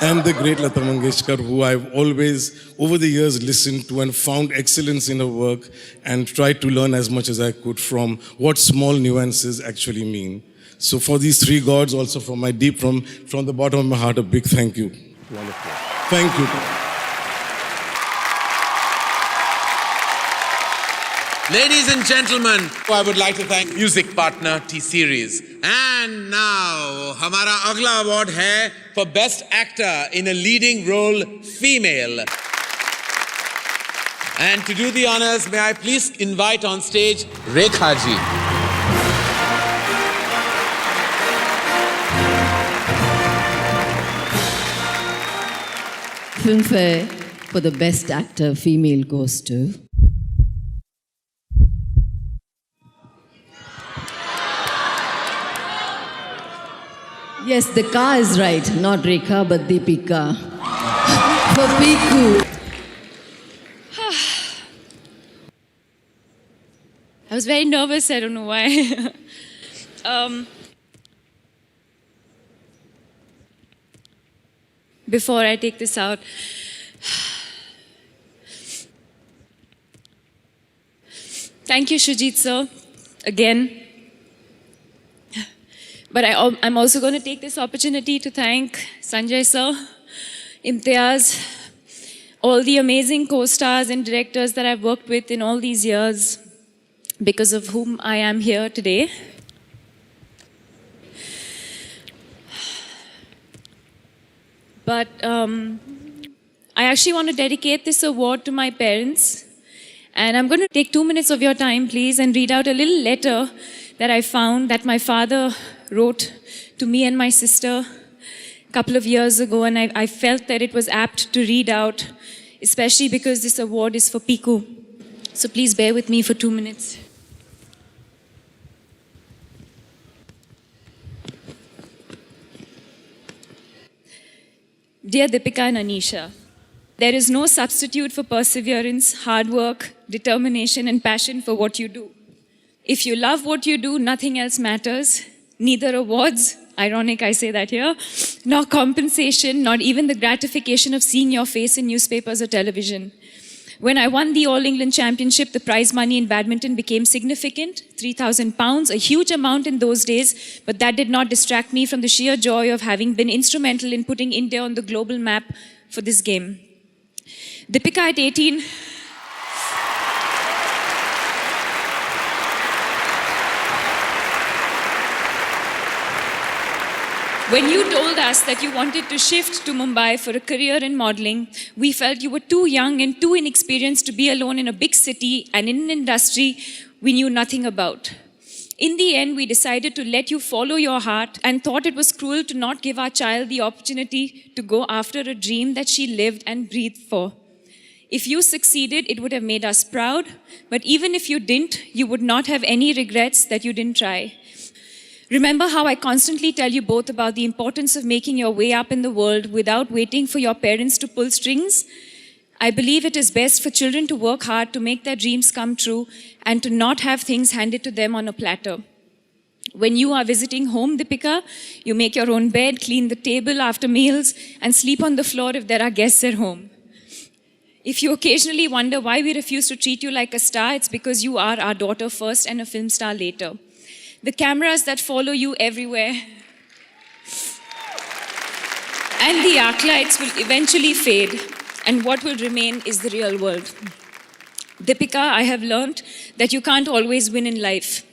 And the great Lata Mangeshkar, who I've always, over the years, listened to and found excellence in her work and tried to learn as much as I could from what small nuances actually mean. So for these 3 gods, also from the bottom of my heart, a big thank you. Thank you. Ladies and gentlemen, I would like to thank music partner T-Series. And now, हमारा अगला award है for Best Actor in a Leading Role Female. And to do the honors, may I please invite on stage Rekha ji. Filmfare for the Best Actor Female goes to... Yes, the car is right. Not Rekha, but Deepika. For Piku. I was very nervous, I don't know why. Before I take this out, thank you, Shujit sir, again. But I'm also going to take this opportunity to thank Sanjay sir, Imtiaz, all the amazing co-stars and directors that I've worked with in all these years, because of whom I am here today. But I actually want to dedicate this award to my parents. And I'm going to take 2 minutes of your time, please, and read out a little letter that I found that my father wrote to me and my sister a couple of years ago. And I felt that it was apt to read out, especially because this award is for Piku. So please bear with me for 2 minutes. Dear Deepika and Anisha, there is no substitute for perseverance, hard work, determination, and passion for what you do. If you love what you do, nothing else matters. Neither awards, ironic I say that here, nor compensation, not even the gratification of seeing your face in newspapers or television. When I won the All England Championship, the prize money in badminton became significant, £3,000, a huge amount in those days, but that did not distract me from the sheer joy of having been instrumental in putting India on the global map for this game. Deepika at 18, when you told us that you wanted to shift to Mumbai for a career in modeling, we felt you were too young and too inexperienced to be alone in a big city and in an industry we knew nothing about. In the end, we decided to let you follow your heart and thought it was cruel to not give our child the opportunity to go after a dream that she lived and breathed for. If you succeeded, it would have made us proud, but even if you didn't, you would not have any regrets that you didn't try. Remember how I constantly tell you both about the importance of making your way up in the world without waiting for your parents to pull strings? I believe it is best for children to work hard to make their dreams come true and to not have things handed to them on a platter. When you are visiting home, Deepika, you make your own bed, clean the table after meals, and sleep on the floor if there are guests at home. If you occasionally wonder why we refuse to treat you like a star, it's because you are our daughter first and a film star later. The cameras that follow you everywhere and the arc lights will eventually fade, and what will remain is the real world. Deepika, I have learned that you can't always win in life,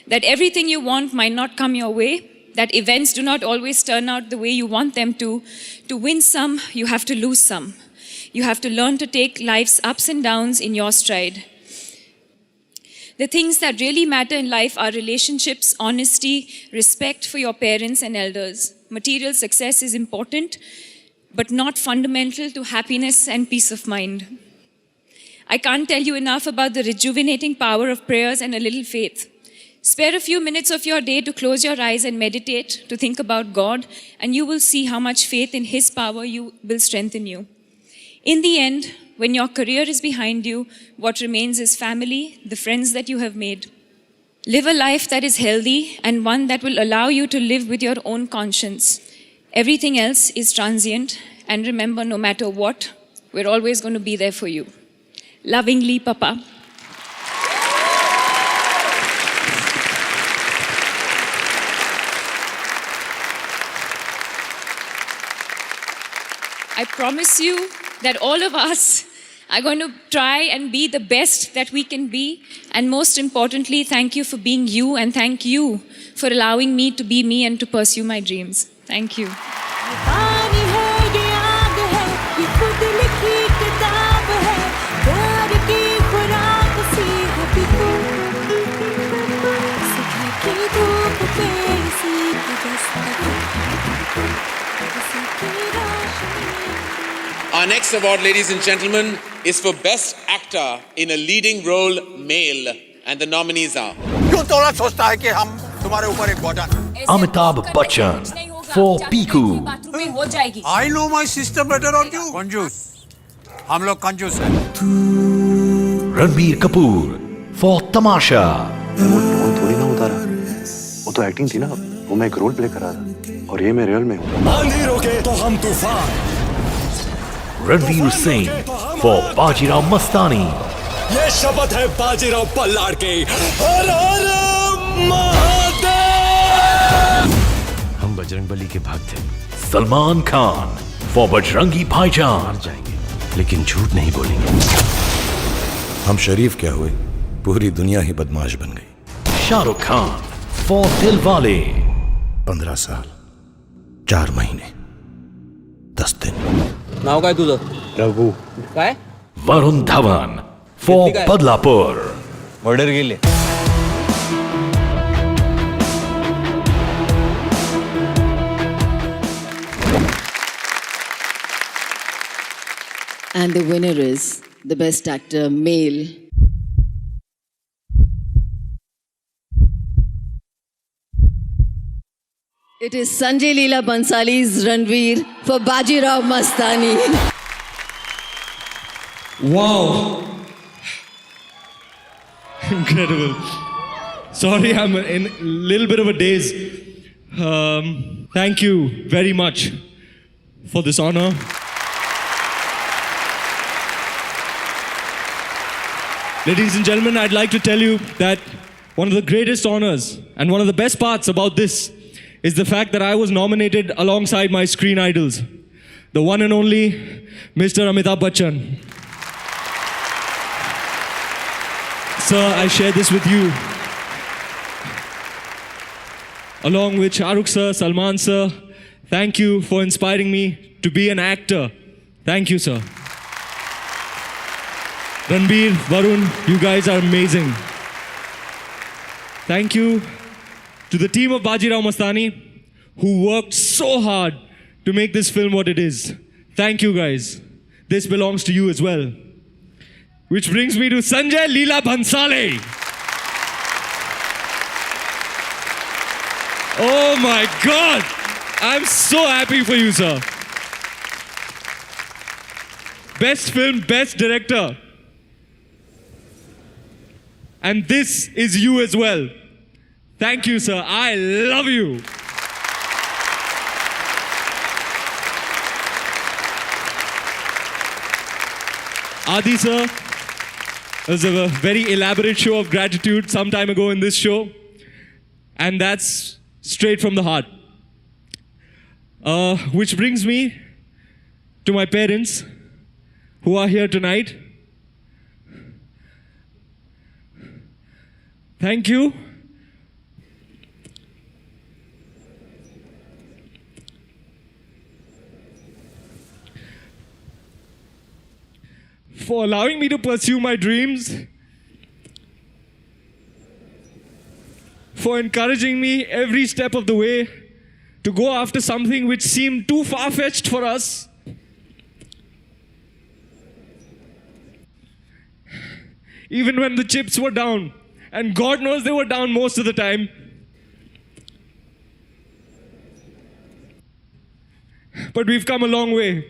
that everything you want might not come your way, that events do not always turn out the way you want them to. To win some, you have to lose some. You have to learn to take life's ups and downs in your stride. The things that really matter in life are relationships, honesty, respect for your parents and elders. Material success is important, but not fundamental to happiness and peace of mind. I can't tell you enough about the rejuvenating power of prayers and a little faith. Spare a few minutes of your day to close your eyes and meditate, to think about God, and you will see how much faith in His power will strengthen you. In the end, when your career is behind you, what remains is family, the friends that you have made. Live a life that is healthy and one that will allow you to live with your own conscience. Everything else is transient, and remember, no matter what, we're always going to be there for you. Lovingly, Papa. I promise you that all of us are going to try and be the best that we can be. And most importantly, thank you for being you, and thank you for allowing me to be me and to pursue my dreams. Thank you. Our next award, ladies and gentlemen, is for Best Actor in a Leading Role Male, and the nominees are Amitabh Bachchan for Piku. I know my sister better on you. Conjus. हम लोग कंजूस हैं. Ranbir Kapoor for Tamasha. वो tone थोड़ी ना उतारा, वो तो एक्टिंग थी ना, वो मैं एक रोल प्ले कर रहा था और ये मैं रियल में हूँ. आंधी रोके तो हम तूफान. Ranveer Singh for Bajirao Mastani. ये शपथ है बाजीराव पल्लाड़ के. हर हर महादेव. हम बजरंगबली के भक्त हैं. Salman Khan for Bajrangi Bhaijaan. जाएंगे, लेकिन झूठ नहीं बोलेंगे. हम शरीफ क्या हुए, पूरी दुनिया ही बदमाश बन गई. Shahrukh Khan for Dilwale. 15 साल, 4 महीने, 10 दिन. नाव काय तुझं? रघु. काय? Varun Dhawan for Badlapur. Murder केले. And the winner is the Best Actor Male. It is Sanjay Leela Bansali's Ranveer for Bajirao Mastani. Wow. Incredible. Sorry, I'm in a little bit of a daze. Thank you very much for this honor. Ladies and gentlemen, I'd like to tell you that one of the greatest honors and one of the best parts about this is the fact that I was nominated alongside my screen idols, the one and only Mr. Amitabh Bachchan. Sir, I share this with you. Along with Shahrukh sir, Salman sir, thank you for inspiring me to be an actor. Thank you, sir. Ranbir, Varun, you guys are amazing. Thank you to the team of Bajirao Mastani, who worked so hard to make this film what it is. Thank you, guys. This belongs to you as well. Which brings me to Sanjay Leela Bhansali. Oh my God! I'm so happy for you, sir. Best film, best director. And this is you as well. Thank you, sir. I love you. Adi, sir, there was a very elaborate show of gratitude some time ago in this show. And that's straight from the heart. Which brings me to my parents who are here tonight. Thank you for allowing me to pursue my dreams, for encouraging me every step of the way to go after something which seemed too far-fetched for us. Even when the chips were down, and God knows they were down most of the time. But we've come a long way.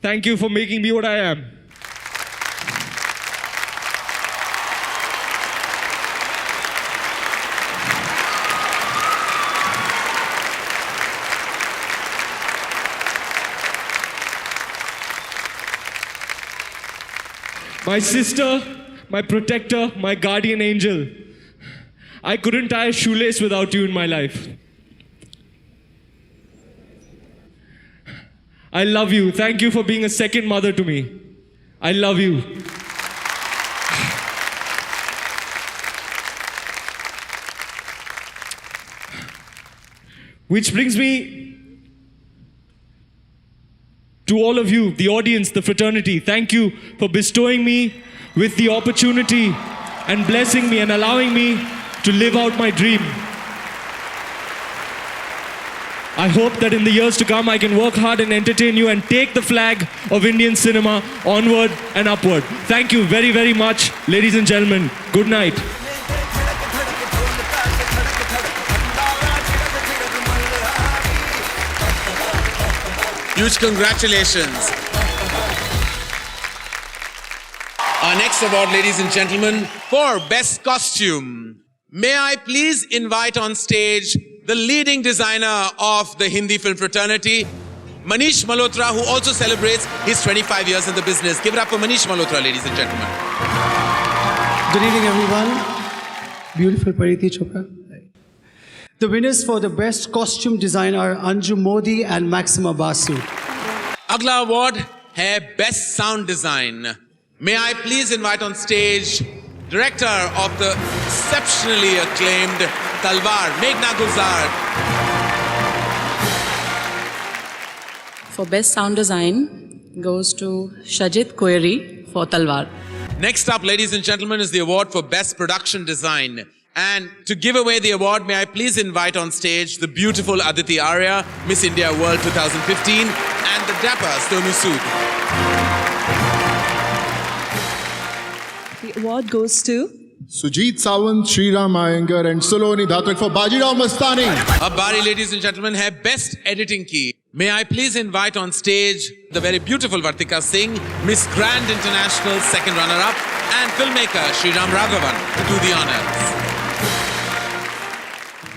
Thank you for making me what I am. My sister, my protector, my guardian angel. I couldn't tie a shoelace without you in my life. I love you. Thank you for being a second mother to me. I love you. Which brings me to all of you, the audience, the fraternity. Thank you for bestowing me with the opportunity and blessing me and allowing me to live out my dream. I hope that in the years to come I can work hard and entertain you and take the flag of Indian cinema onward and upward. Thank you very, very much, ladies and gentlemen. Good night. Huge congratulations. Our next award, ladies and gentlemen, for Best Costume. May I please invite on stage the leading designer of the Hindi film fraternity, Manish Malhotra, who also celebrates his 25 years in the business. Give it up for Manish Malhotra, ladies and gentlemen. Good evening, everyone. Beautiful Pariti Chopra. The winners for the Best Costume Design are Anju Modi and Maxima Basu. अगला award है Best Sound Design. May I please invite on stage Director of the exceptionally acclaimed Talwar, Meghna Gulzar. For Best Sound Design goes to Shajit Koiri for Talwar. Next up, ladies and gentlemen, is the award for Best Production Design. And to give away the award, may I please invite on stage the beautiful Aditi Arya, Miss India World 2015, and the dapper Sonu Sood. The award goes to Sujit Sawant, Sriram Iyengar and Saloni Dhatak for Bajirao Mastani. Ab bari, ladies and gentlemen, hai Best Editing Ki. May I please invite on stage the very beautiful Vartika Singh, Miss Grand International second runner-up, and filmmaker Sriram Raghavan to do the honors.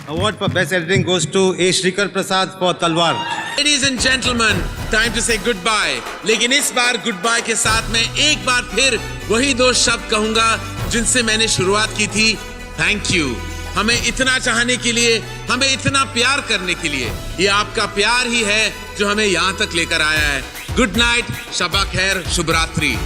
Award for Best Editing goes to A. Shrikar Prasad for Talwar. Ladies and gentlemen, time to say goodbye. लेकिन इस बार goodbye के साथ मैं एक बार फिर वही दो शब्द कहूँगा जिनसे मैंने शुरुआत की थी. Thank you. हमें इतना चाहने के लिए, हमें इतना प्यार करने के लिए, ये आपका प्यार ही है जो हमें यहाँ तक लेकर आया है. Good night, शबा खैर, शुभ रात्रि.